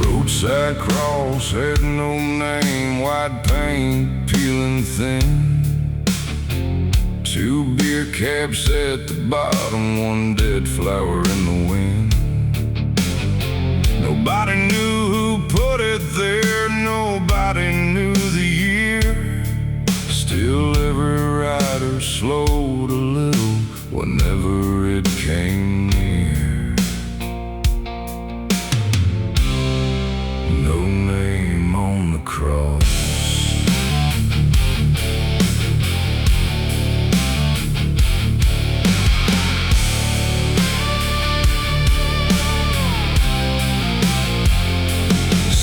Roadside cross had no name, white paint peeling thin. 2 beer caps at the bottom, 1 dead flower in the wind. Nobody knew who put it there, nobody knew the year. Still every rider slowed a little whenever it came near. No name on the cross.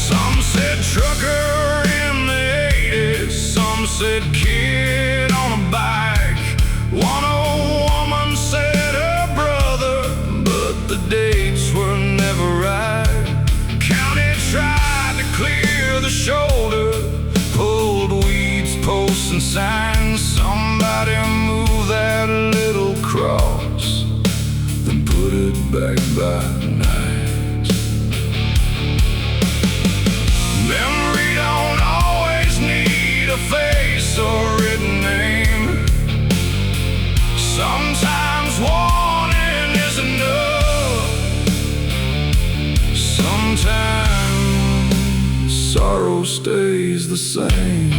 Some said trucker in the 80s, some said kid on a bike. One old woman said her brother, but the dates were never right. County tried to clear the shoulder, pulled weeds, posts and signs. Somebody move that little cross, then put it back by night. Memory don't always need a face or written name. Sometimes warning is enough. Sometimes sorrow stays the same.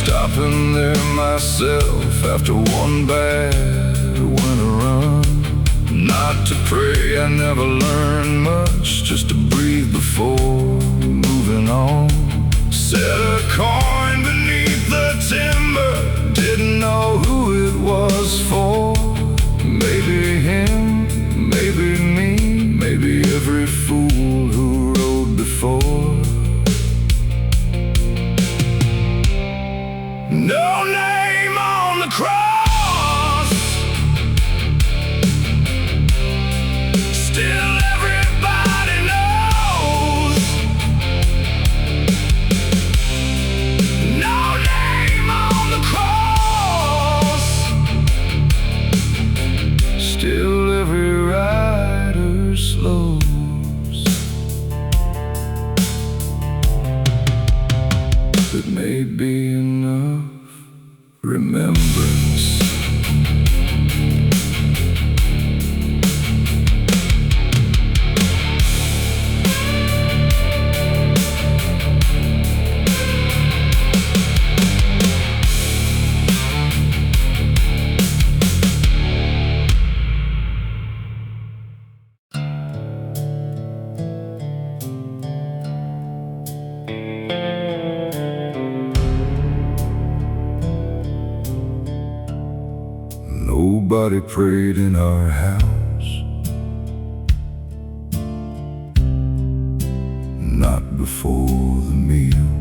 Stopping there myself after one bad winter run. Not to pray, I never learned much, just to breathe before moving on. Set a coin beneath the timber, didn't know who it was for. Maybe him, maybe me, maybe every fool who rode before. No name on the cross, still everybody knows. No name on the cross, still every rider slows. It may be enough remembrance. Nobody prayed in our house, not before the meal.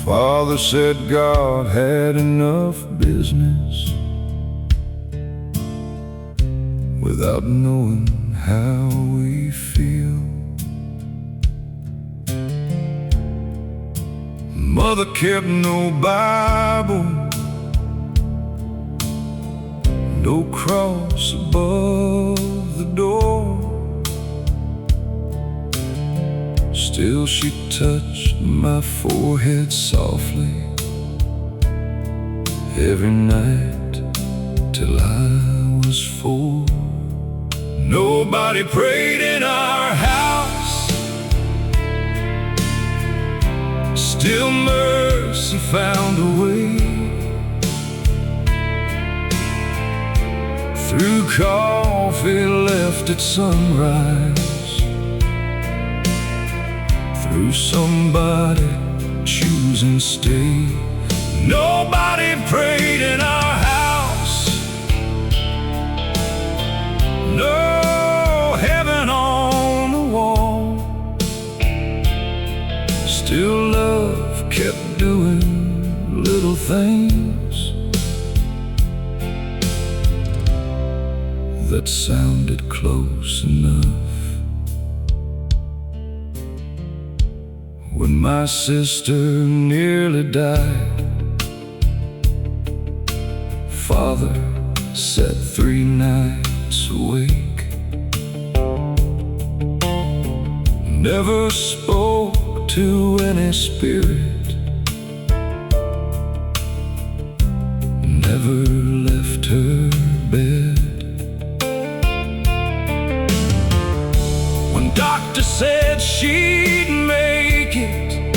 Father said God had enough business without knowing how we feel. Mother kept no Bible, no cross above the door. Still she touched my forehead softly every night till I was 4. Nobody prayed in our house, still mercy found a way. Through coffee left at sunrise, through somebody choosing stay. Nobody prayed in our house, no heaven on the wall. Still love kept doing little things that sounded close enough. When my sister nearly died, Father sat 3 nights awake, never spoke to any spirit, never left her bed. When doctor said she'd make it,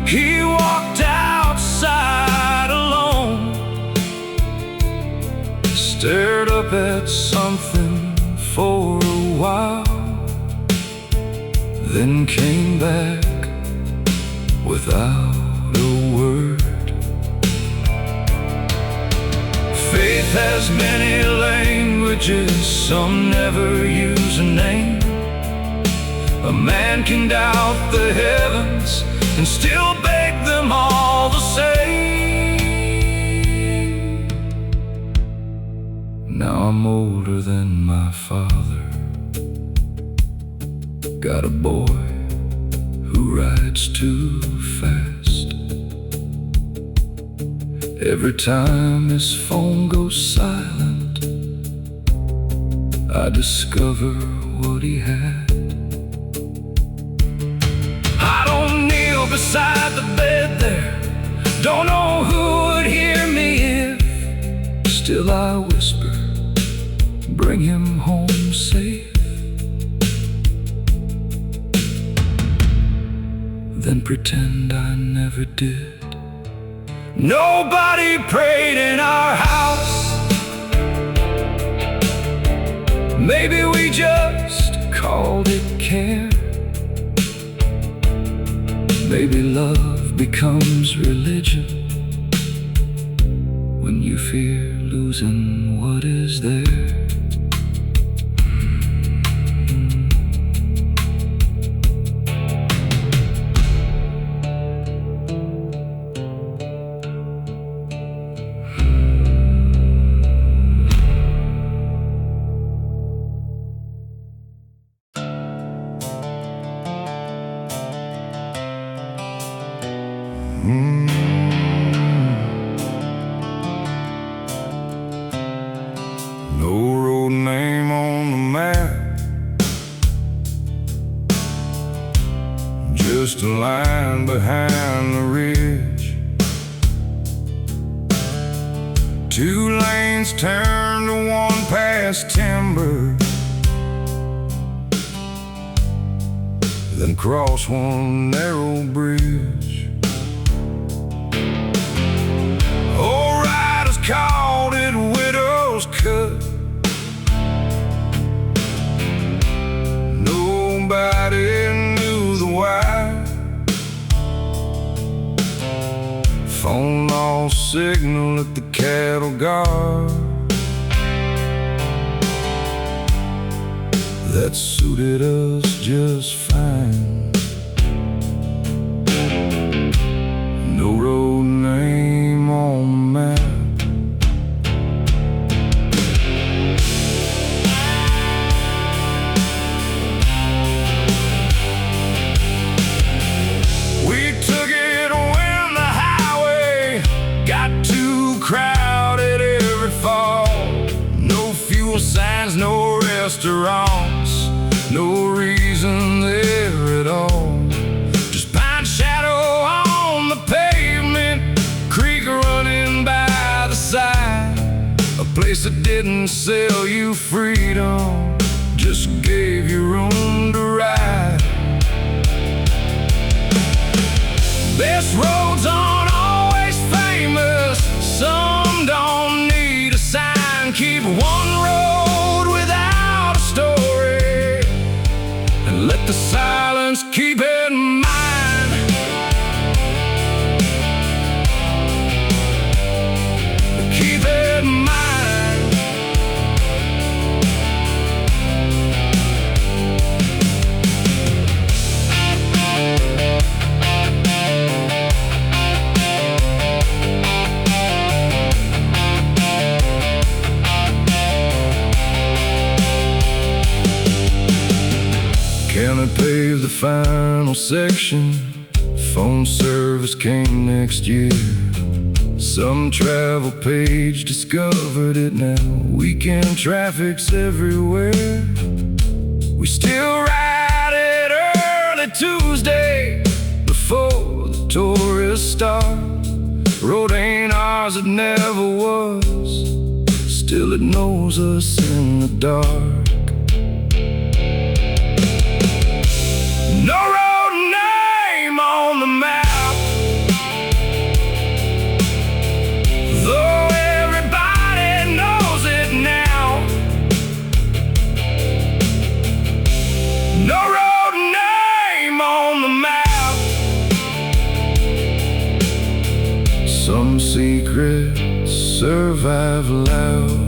he walked outside alone, stared up at something for a while, then came back without a word. Faith has many languages, some never use a name. A man can doubt the heavens and still beg them all the same. Now I'm older than my father, got a boy who rides too fast. Every time his phone goes silent, I discover what he had. I don't kneel beside the bed there, don't know who would hear me if. Still I whisper, bring him home safe. Then pretend I never did. Nobody prayed in our house, maybe we just called it care. Maybe love becomes religion when you fear losing what is there. No road name on the map, just a line behind the ridge. 2 lanes turn to one past timber, then cross one narrow bridge. Old riders called it Widow's Cut. Nobody knew the why. Phone lost signal at the cattle guard. That suited us just fine. No road name on the map. too crowded every fall. No fuel signs, no restaurants, no reason there at all. Just pine shadow on the pavement, creek running by the side. A place that didn't sell you freedom, just gave you room to ride. Best roads aren't always famous, some don't need a sign. Keep one road without a story, and let the silence keep it in mind. Keep it in mind. County paved the final section, phone service came next year. Some travel page discovered it now, weekend traffic's everywhere. We still ride it early Tuesday before the tourists start. Road ain't ours, it never was, still it knows us in the dark. No road name on the map, though everybody knows it now. No road name on the map. Some secrets survive loud.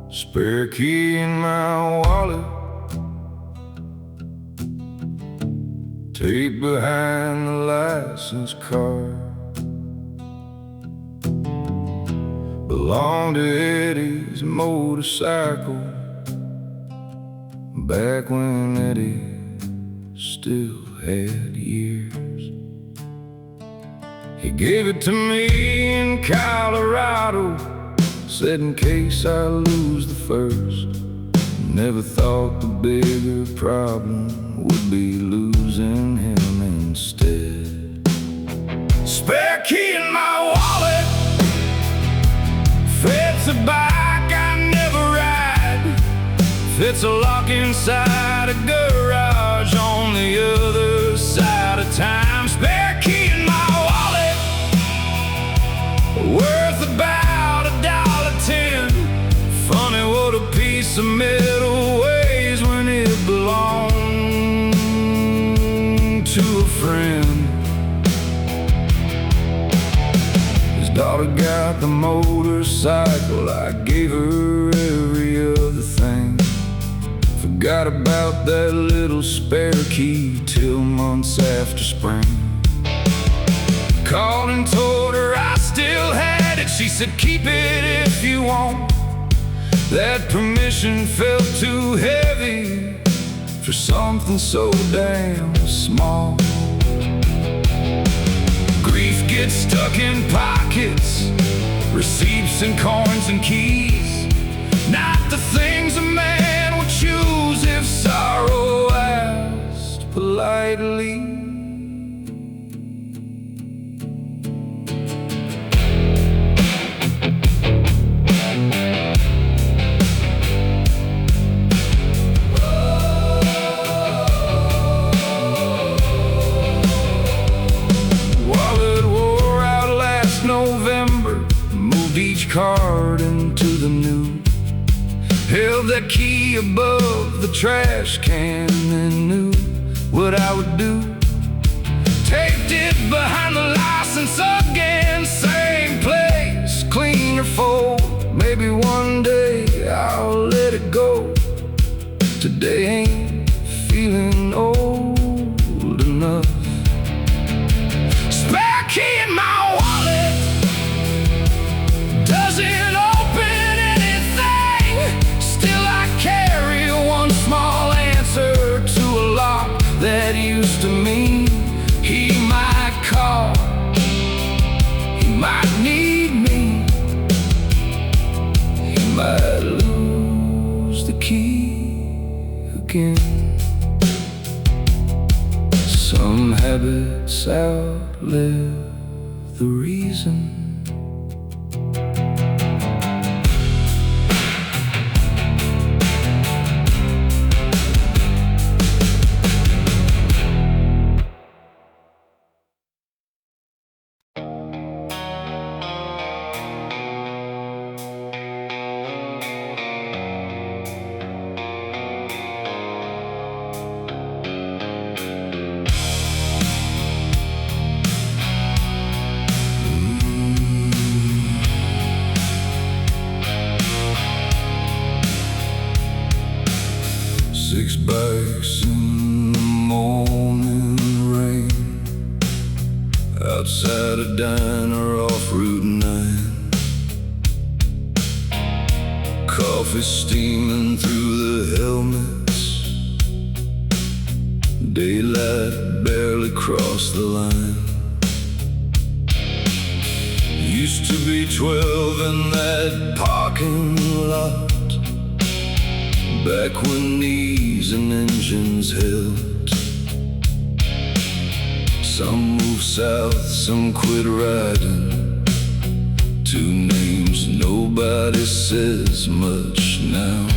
Spare key in my wallet, tape behind the license card. Belonged to Eddie's motorcycle, back when Eddie still had years. He gave it to me in Colorado, said in case I lose the first. Never thought the bigger problem would be losing him instead. Spare key in my wallet, fits a bike I never ride, fits a lock inside a garage on the other side of time. Spare key in my wallet, worth about $1.10. Funny what a piece of metal weighs when it belonged to a friend. His daughter got the motorcycle, I gave her every other thing. Forgot about that little spare key till months after spring. Called and told her I still had it. She said keep it if you want. That permission felt too heavy for something so damn small. Grief gets stuck in pockets, receipts and coins and keys. Not the things a man would choose if sorrow asked politely. Card into the new, held that key above the trash can and knew what I would do. sit behind the license again. Same place, cleaner fold. Maybe one day I'll let it go. Today ain't feeling old enough. Spare key in my wallet doesn't open anything. Still I carry one small answer to a lock that used to mean he might call, he might need me, he might lose the key again. Some habits outlive the reason. Six bikes in the morning rain, outside a diner off Route 9. Coffee steaming through the helmets, daylight barely crossed the line. Used to be 12 in that parking lot, back when knees and engines held. Some moved south, some quit riding. Two names nobody says much now.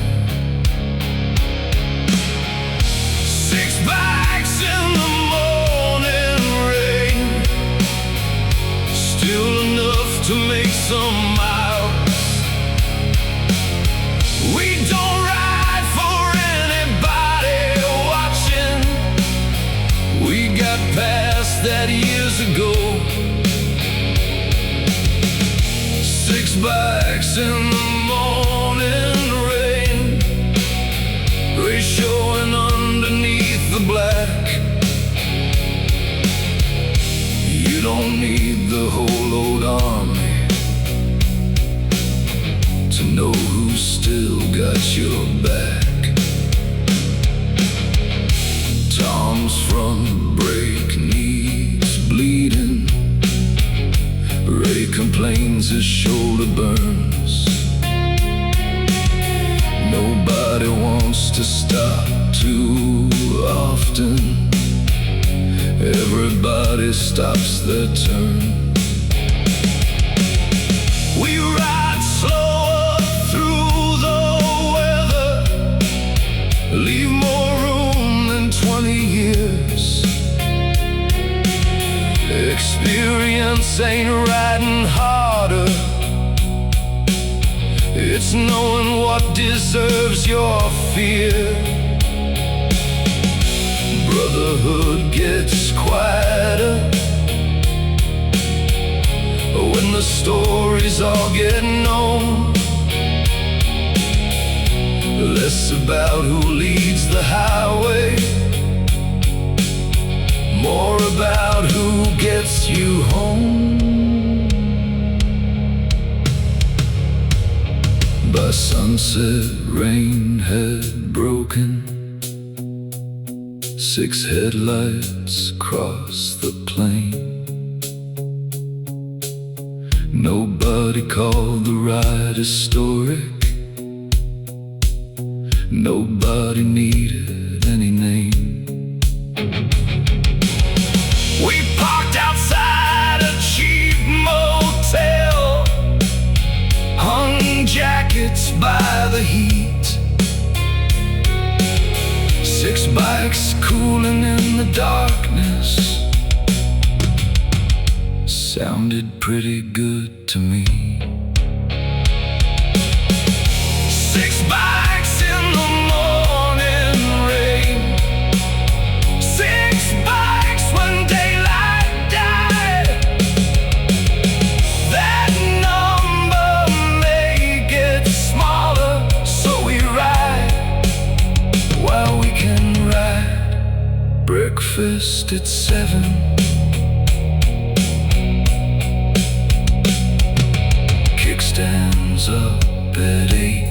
Six bikes in the morning rain, still enough to make some miles. We don't ride for anybody watching. We got past that years ago. Six bikes in the morning rain, gray showing underneath the black. You don't need the whole old army to know who's still got your back. Tom's front brake needs bleeding. Ray complains his shoulder burns. Nobody wants to stop too often. Everybody stops their turn. We ride slower through the weather, leave more room than 20 years. Experience ain't riding harder, it's knowing what deserves your fear. Brotherhood gets quieter when the stories all get known. Less about who leads the highway, more about who gets you home. By sunset, rain had broken. Six headlights across the plain. Nobody called the ride historic. Nobody needed any name. We parked outside a cheap motel, hung jackets by the heat. Six bikes cooling in the darkness sounded pretty good to me. Six bikes in the morning rain, six bikes when daylight breakfast at 7. Kickstands up at 8.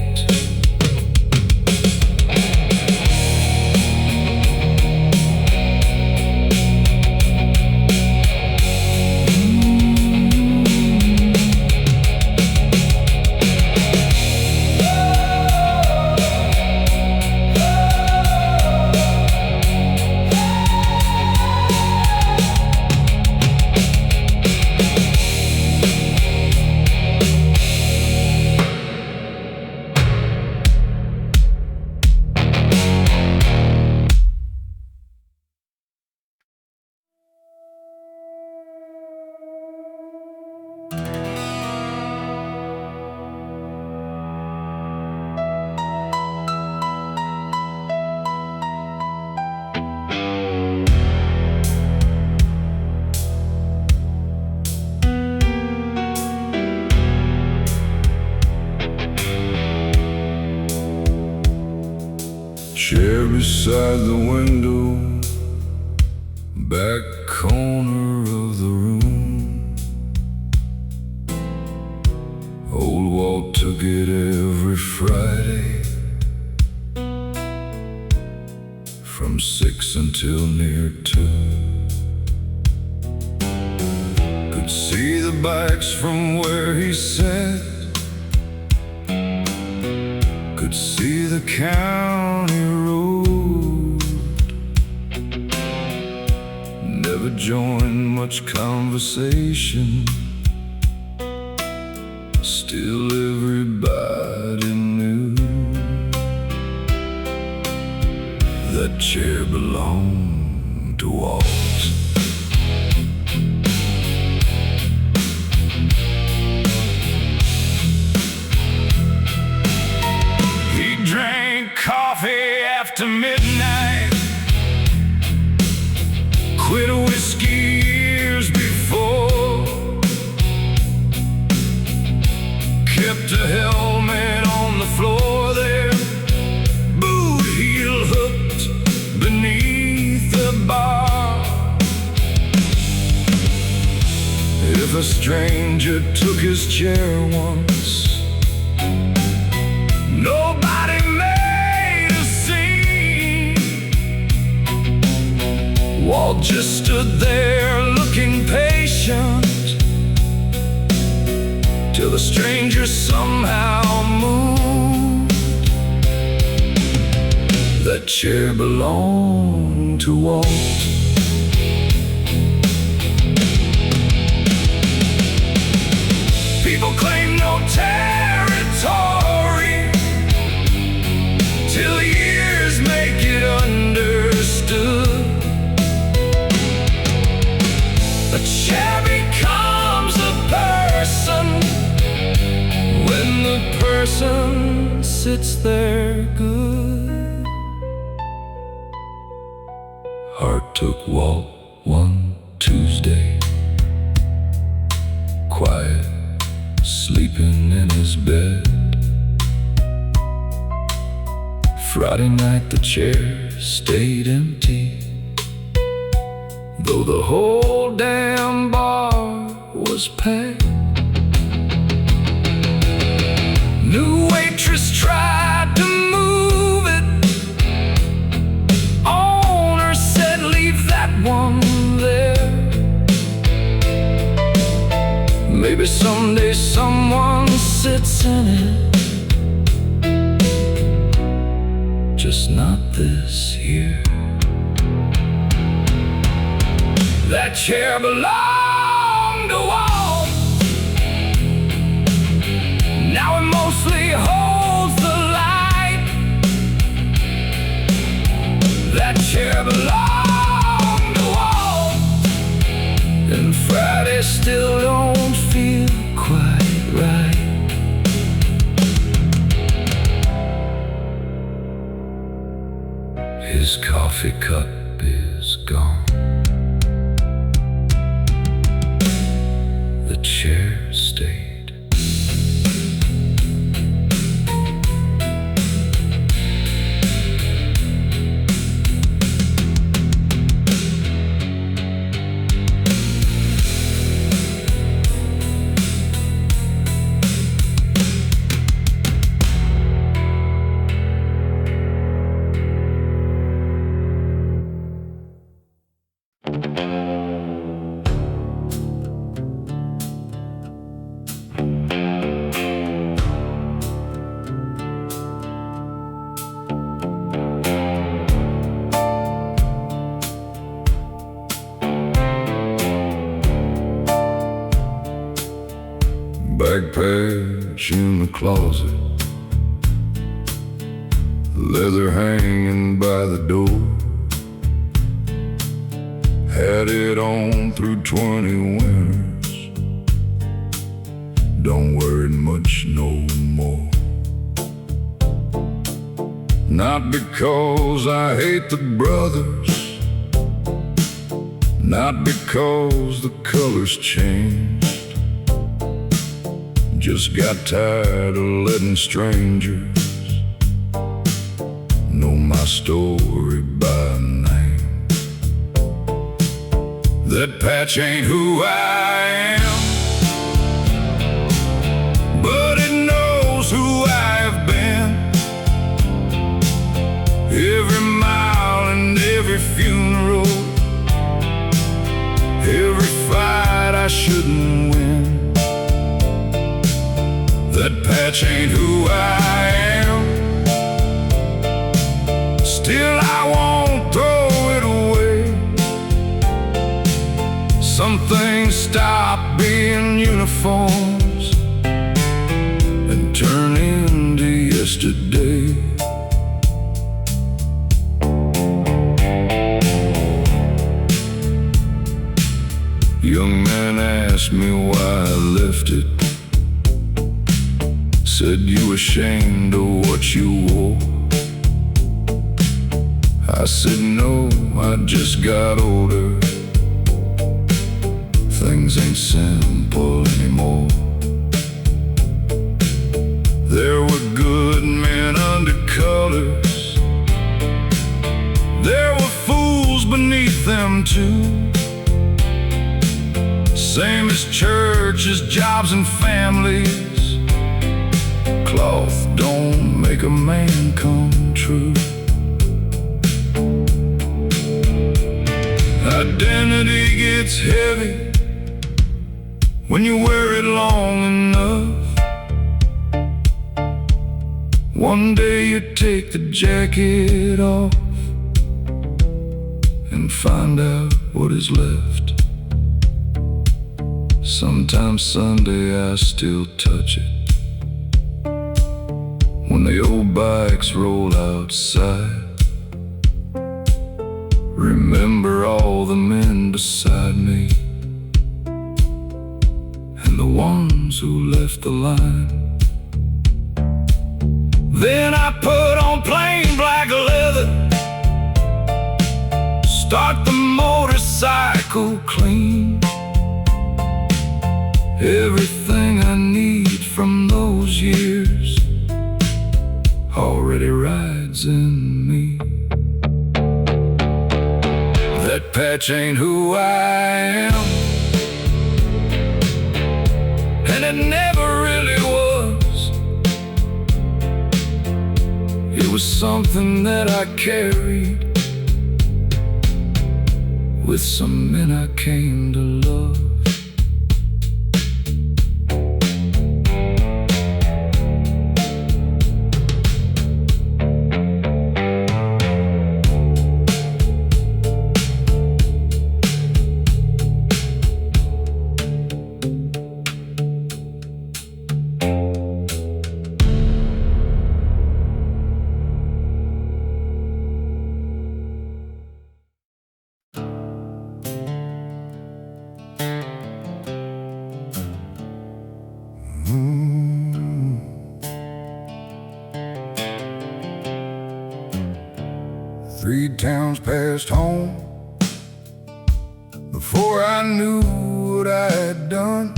Chair beside the window, back corner of the room. Old Walt took it every Friday from 6 until near 2. Could see the bikes from where he sat, could see the county road. Never joined much conversation, still everybody knew that chair belonged to Walt. Drank coffee after midnight, quit whiskey years before, kept a helmet on the floor there, boot heel hooked beneath the bar. If a stranger took his chair once, nobody made a scene. Walt just stood there looking patient till the stranger somehow moved. That chair belonged to Walt. People claim no territory till years make it understood. A chair becomes a person when the person sits there good. Heart took Walt one Tuesday, quiet, sleeping in his bed. Friday night the chair stayed empty, though the whole damn bar was packed. New waitress tried to move it, owner said leave that one there. Maybe someday someone sits in it, just not this year. That chair belonged to Walt. Now it mostly holds the light. That chair belonged to Walt, and Friday still don't feel quite right. His coffee cup is gone. The chair stayed. Bag patch in the closet, leather hanging by the door. Had it on through 20 winters, don't wear it much no more. Not because I hate the brothers, not because the colors changed. Just got tired of letting strangers know my story by name. That patch ain't who I am, but it knows who I have been. Every mile and every funeral, every fight I shouldn't win. That patch ain't who I am, still I won't throw it away. Some things stop being uniforms and turn into yesterday. Young man asked me why I left it. Said you ashamed of what you wore. I said no, I just got older. Things ain't simple anymore. There were good men under colors, there were fools beneath them too. Same as churches, jobs and families. Cloth don't make a man come true. Identity gets heavy when you wear it long enough. One day you take the jacket off and find out what is left. Sometimes Sunday I still touch it when the old bikes roll outside. Remember all the men beside me and the ones who left the line. Then I put on plain black leather, start the motorcycle clean. Everything I need from those years already rides in me. That patch ain't who I am, and it never really was. It was something that I carried with some men I came to love. Three towns past home before I knew what I had done.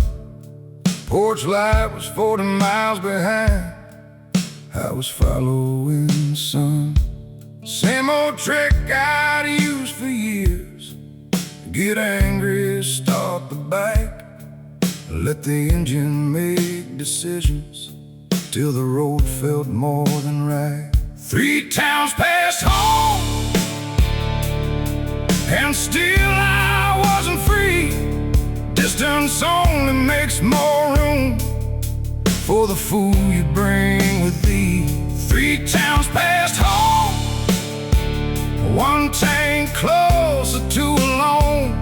Porch light was 40 miles behind, I was following sun. Same old trick I'd used for years. Get angry, start the bike, let the engine make decisions till the road felt more than right. Three towns past home, and still I wasn't free. Distance only makes more room for the fool you bring with thee. Three towns past home, one tank closer to alone.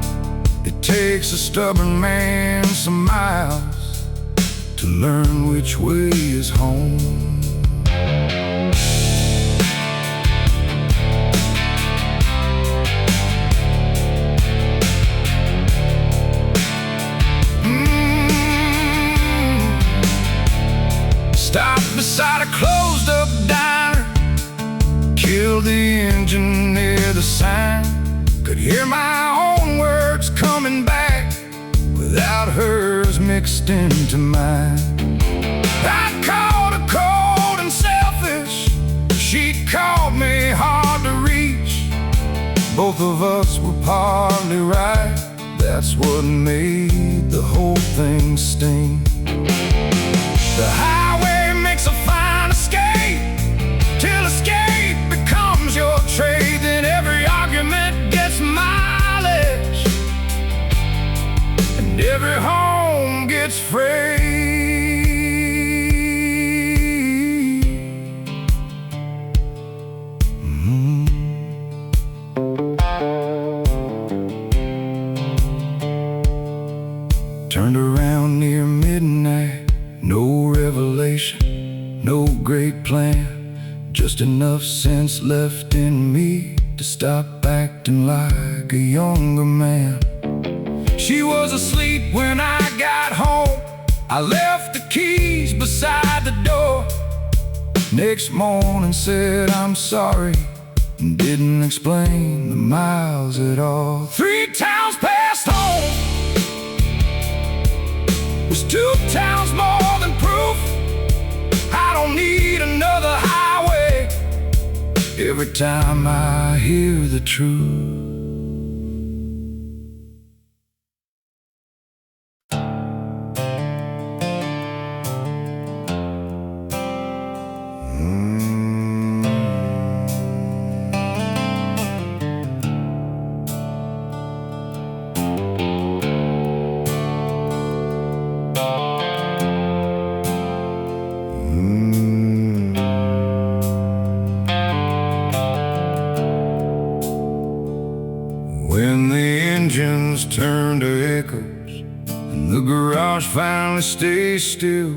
It takes a stubborn man some miles to to learn which way is home. Stopped beside a closed-up diner, killed the engine near the sign. Could hear my own words coming back without hers mixed into mine. I called her cold and selfish, she called me hard to reach. Both of us were partly right, that's what made the whole thing sting. The highway makes a fine escape, till escape becomes your trade. Then every argument gets mileage, and every home gets frayed. Turned around near midnight, no revelation, no great plan, just enough sense left in me to stop acting like a younger man. She was asleep when I got home, I left the keys beside the door. Next morning said I'm sorry, and didn't explain the miles at all. 3 towns past home was 2 towns more than proof. I don't need another highway every time I hear the truth. When the engines turn to echoes and the garage finally stays still,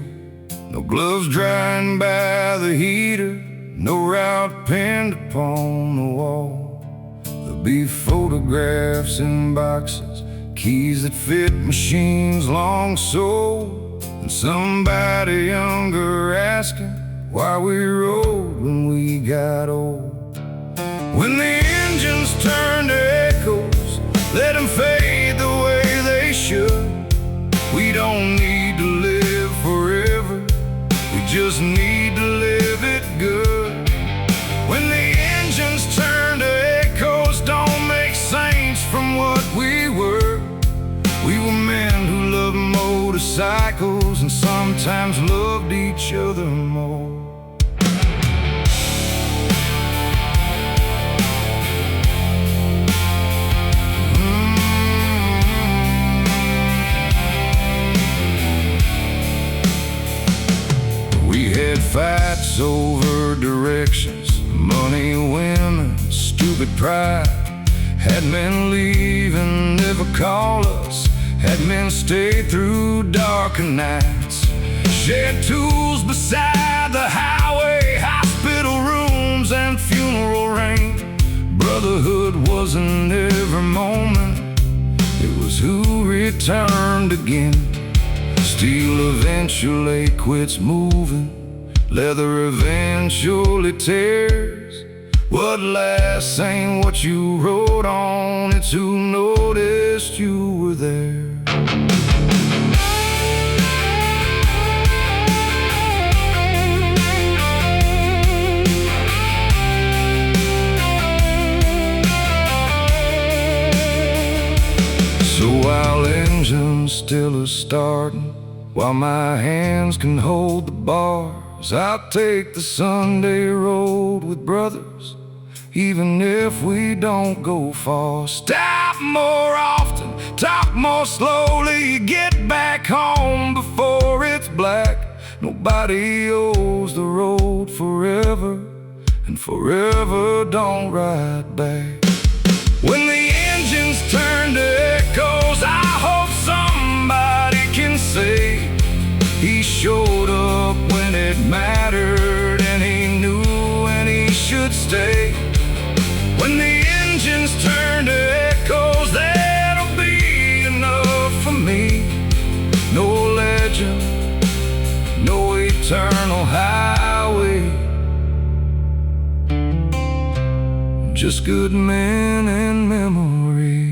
no gloves drying by the heater, no route pinned upon the wall. There'll be photographs in boxes, keys that fit machines long sold, and somebody younger asking why we rode when we got old. When the engines turn to echoes, let them fade the way they should. We don't need to live forever, we just need to live it good. When the engines turn to echoes, don't make saints from what we were. We were men who loved motorcycles and sometimes loved each other more. Fights over directions, money, women, stupid pride. Had men leave and never call us, had men stay through darker nights. Shared tools beside the highway, hospital rooms and funeral rain. Brotherhood wasn't every moment, it was who returned again. Steel eventually quits moving, leather eventually tears. What lasts ain't what you rode on, it's who noticed you were there. So while engines still are starting, while my hands can hold the bars, I'll take the Sunday road with brothers, even if we don't go far. Stop more often, talk more slowly, get back home before it's black. Nobody owes the road forever, and forever don't ride back. When the engines turn to echoes, I hope somebody can say he sure eternal highway. Just good men in memory.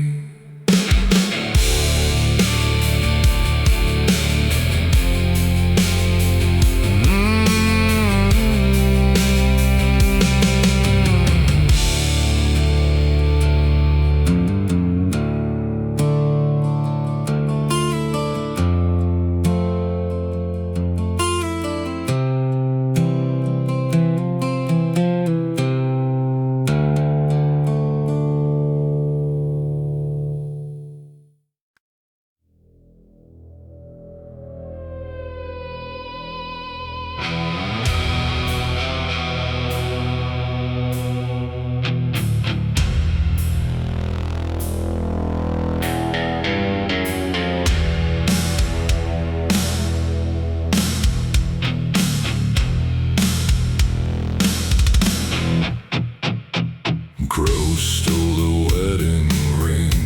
Crow stole the wedding ring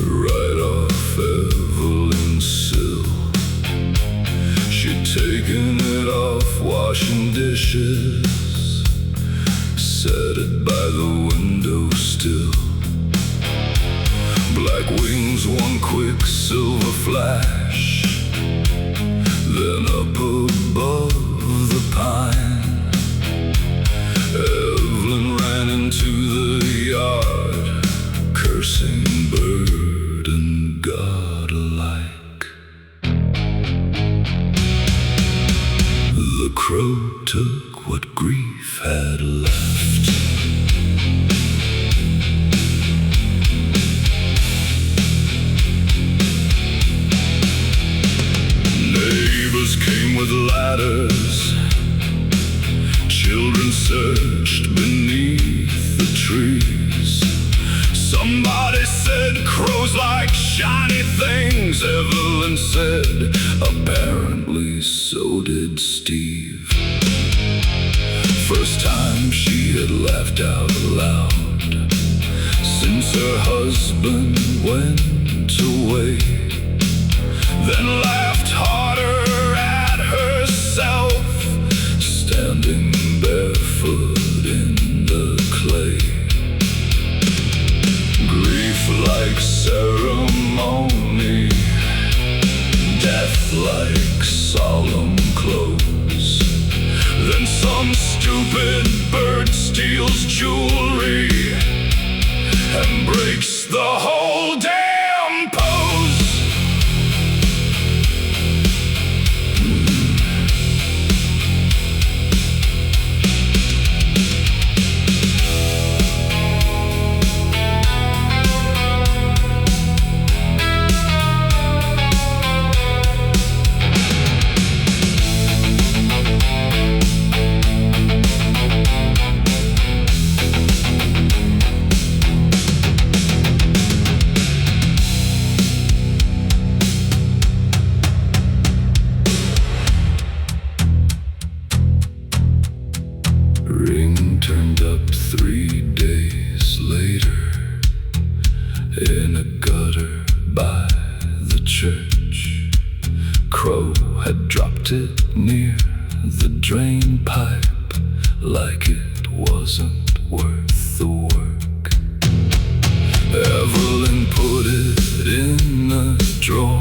right off Evelyn's sill. She'd taken it off washing dishes, set it by the window still. Black wings, one quick silver flash, then up above the pine, Evelyn ran into the yard, cursing bird and God alike. The crow took what grief had left. Neighbors came with ladders, children searched beneath the trees. Somebody said crows like shiny things, Evelyn said, apparently so did Steve. First time she had laughed out loud since her husband went away, then laughed harder at herself, standing barefoot in the clay. Grief like ceremony, death like solemn clothes. Then some stupid bird steals jewelry and breaks the whole damn pose. Ring turned up 3 days later in a gutter by the church. Crow had dropped it near the drain pipe like it wasn't worth the work. Evelyn put it in a drawer,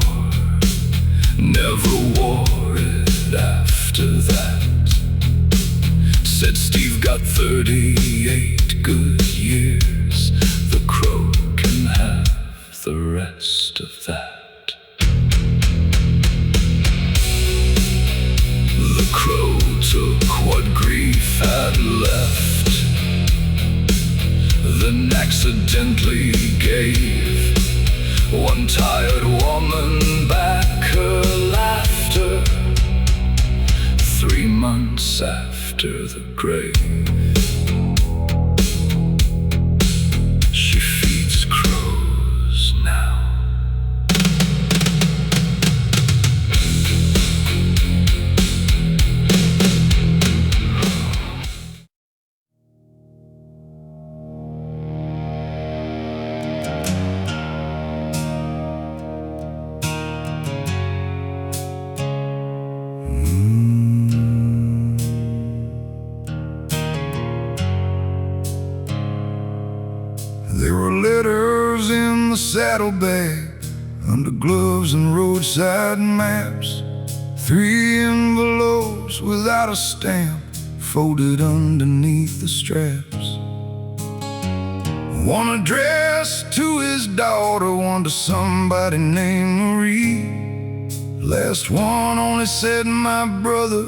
never wore it after that. Said Steve got 38 good years, the crow can have the rest of that. The crow took what grief had left, then accidentally gave one tired woman back her laughter 3 months after the grave. She feeds crows now. saddlebag, under gloves and roadside maps. 3 envelopes without a stamp, folded underneath the straps. One addressed to his daughter, one to somebody named Marie. Last one only said my brother,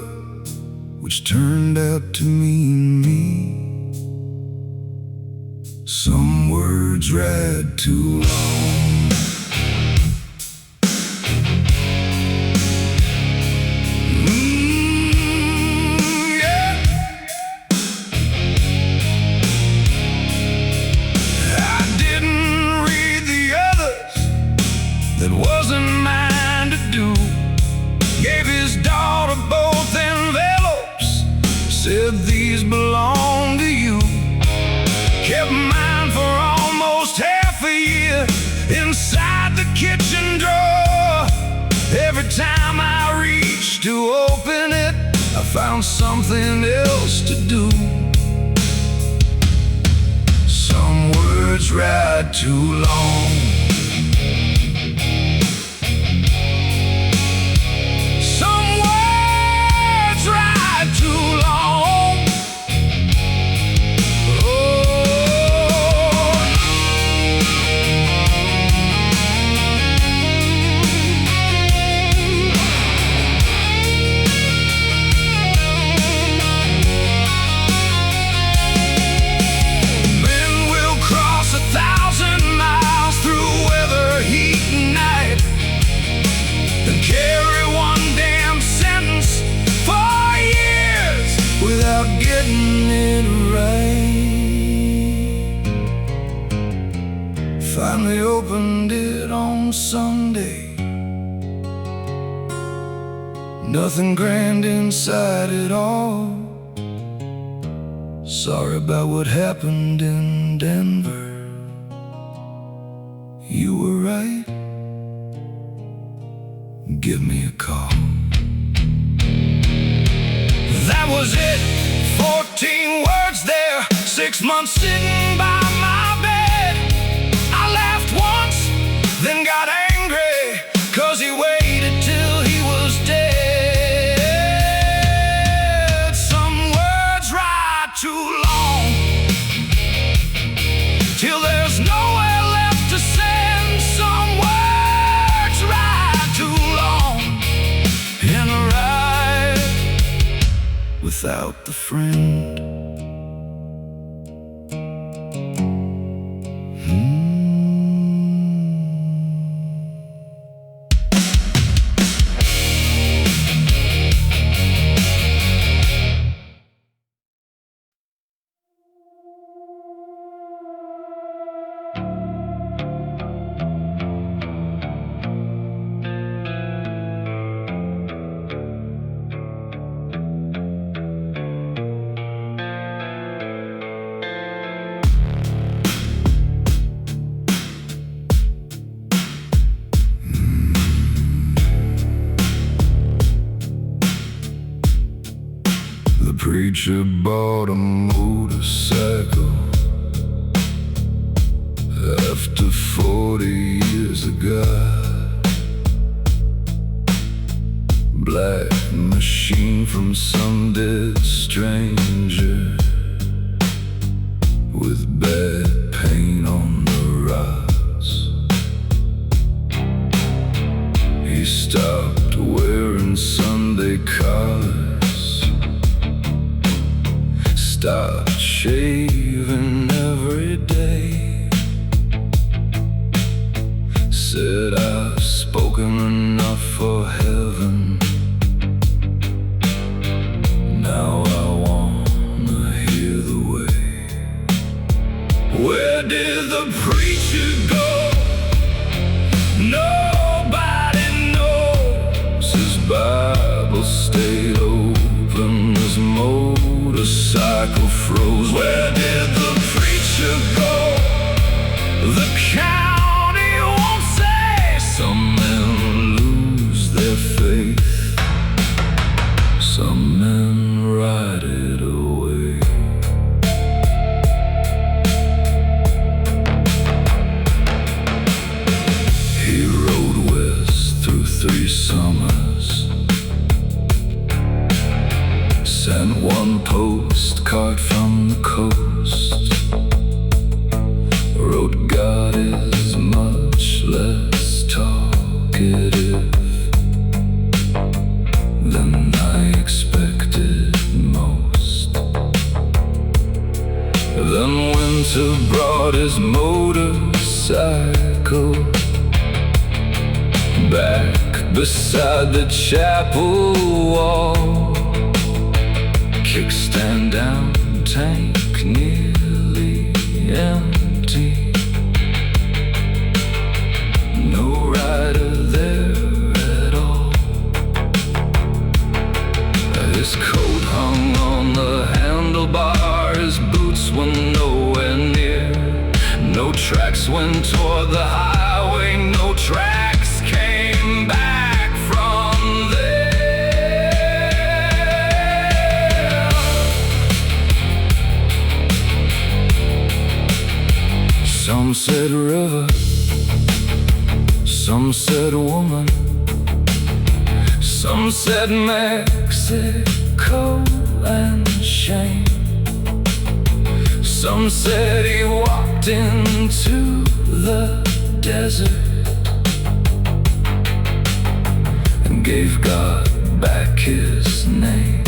which turned out to mean me. Some words ride too long. That wasn't mine to do. Gave his daughter both envelopes, said these belong to you. Kept mine for almost half a year inside the kitchen drawer. Every time I reached to open it, I found something else to do. Some words ride too long. Getting it right. Finally opened it on Sunday. Nothing grand inside at all. Sorry about what happened in Denver. You were right. Give me a call. That was it. 14 words there, 6 months sitting by my bed. I laughed once, then got angry, 'cause he waited till he was dead. Some words ride too long, till there's nowhere left to send. Some words ride too long, in a ride without the friend. The preacher bought a motorcycle after 40 years of God. Black machine from some dead stranger with bad paint on the rods. He stopped wearing Sunday collars, stopped shaving every day. Said I've spoken enough for heaven. Now I wanna hear the way. Where did the preacher go? Nobody knows. His Bible stayed open, his motorcycle froze. Where did the preacher go? The county won't say 3 summers. Sent one postcard from the coast. Wrote, God is much less talkative than I expected most. Then winter brought his motorcycle back beside the chapel wall. Kickstand down, tank nearly empty. No rider there at all. His coat hung on the handlebar, his boots were nowhere near. No tracks went toward the highway, no tracks came back from there. Some said river, some said woman, some said Mexico and shame. Some said he walked into the desert and gave God back his name.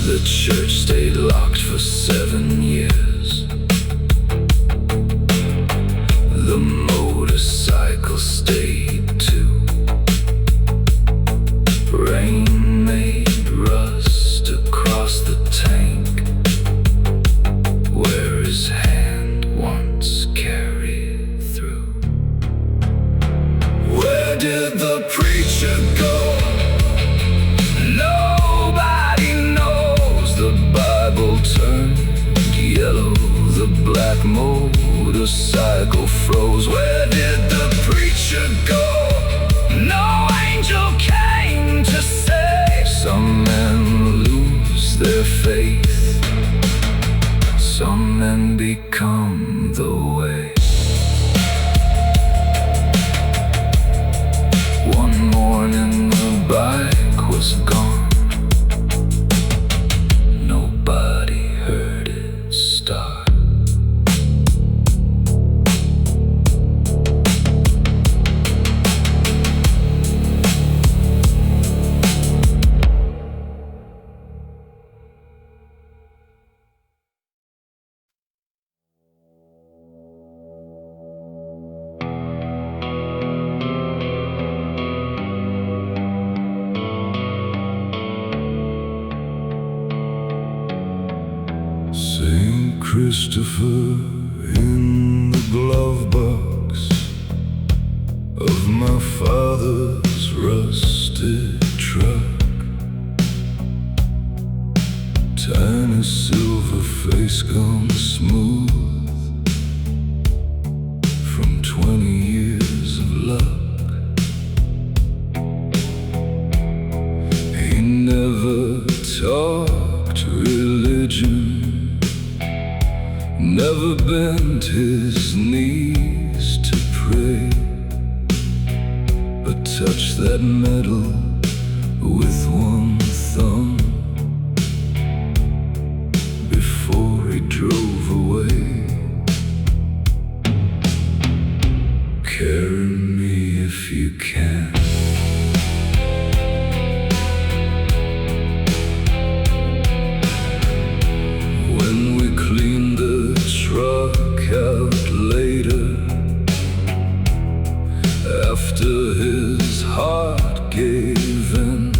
The church stayed locked for 7 years. The motorcycle stayed too. Rain made rust across the tank where his hand once carried through. Where did the preacher go? Nobody knows. The Bible turned yellow, the black motorcycle froze. Where did the preacher go? No angel came to save. Some men lose their faith, some men become the way. One morning the bike was gone. Nobody heard it start. St. Christopher in the glove box of my father's rusted truck. Tiny silver face gone smooth from 20 years of luck. He never talked religion, never bent his knees to pray, but touched that metal with one thumb before he drove away. Carry me if you can. When we cleaned the truck out later, after his heart gave in,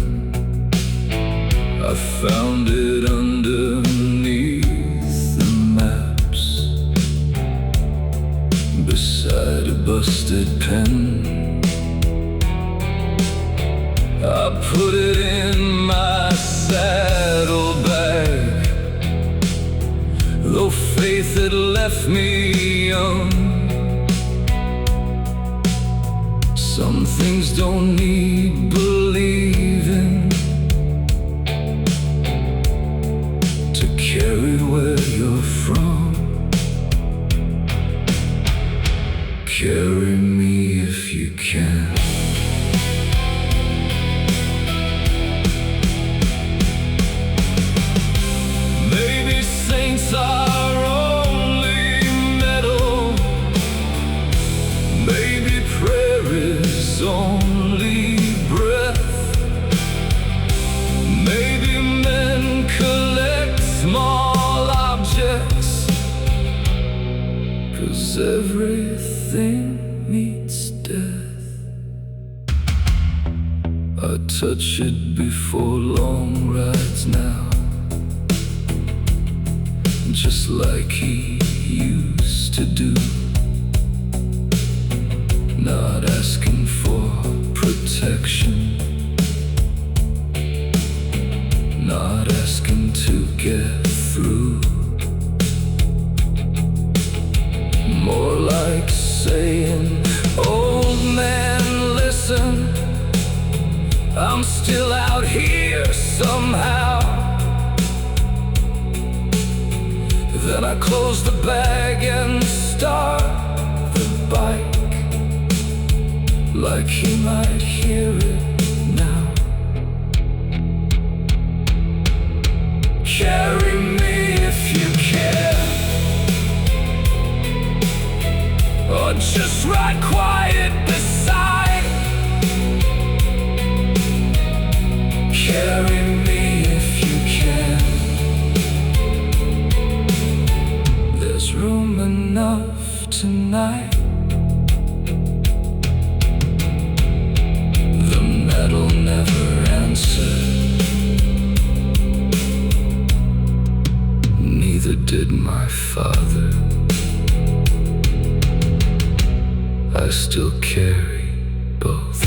I found it underneath the maps, beside a busted pen. I put it in my saddlebag, though faith had left me young. Some things don't need believing to carry where you're from. Carry me if you can. Maybe saints are only metal. Maybe prayer is only breath. Maybe men collect small objects, 'cause everything meets death. I touch it before long rides now, just like he used to do. Not asking for protection, not asking to get through. More like saying, old man, listen, I'm still out here somehow. Then I close the bag and start the bike, like he might hear it now. Carry me if you can, or just ride quiet beside. Carry me if you can. There's room enough tonight. The metal never answered, neither did my father. I still carry both.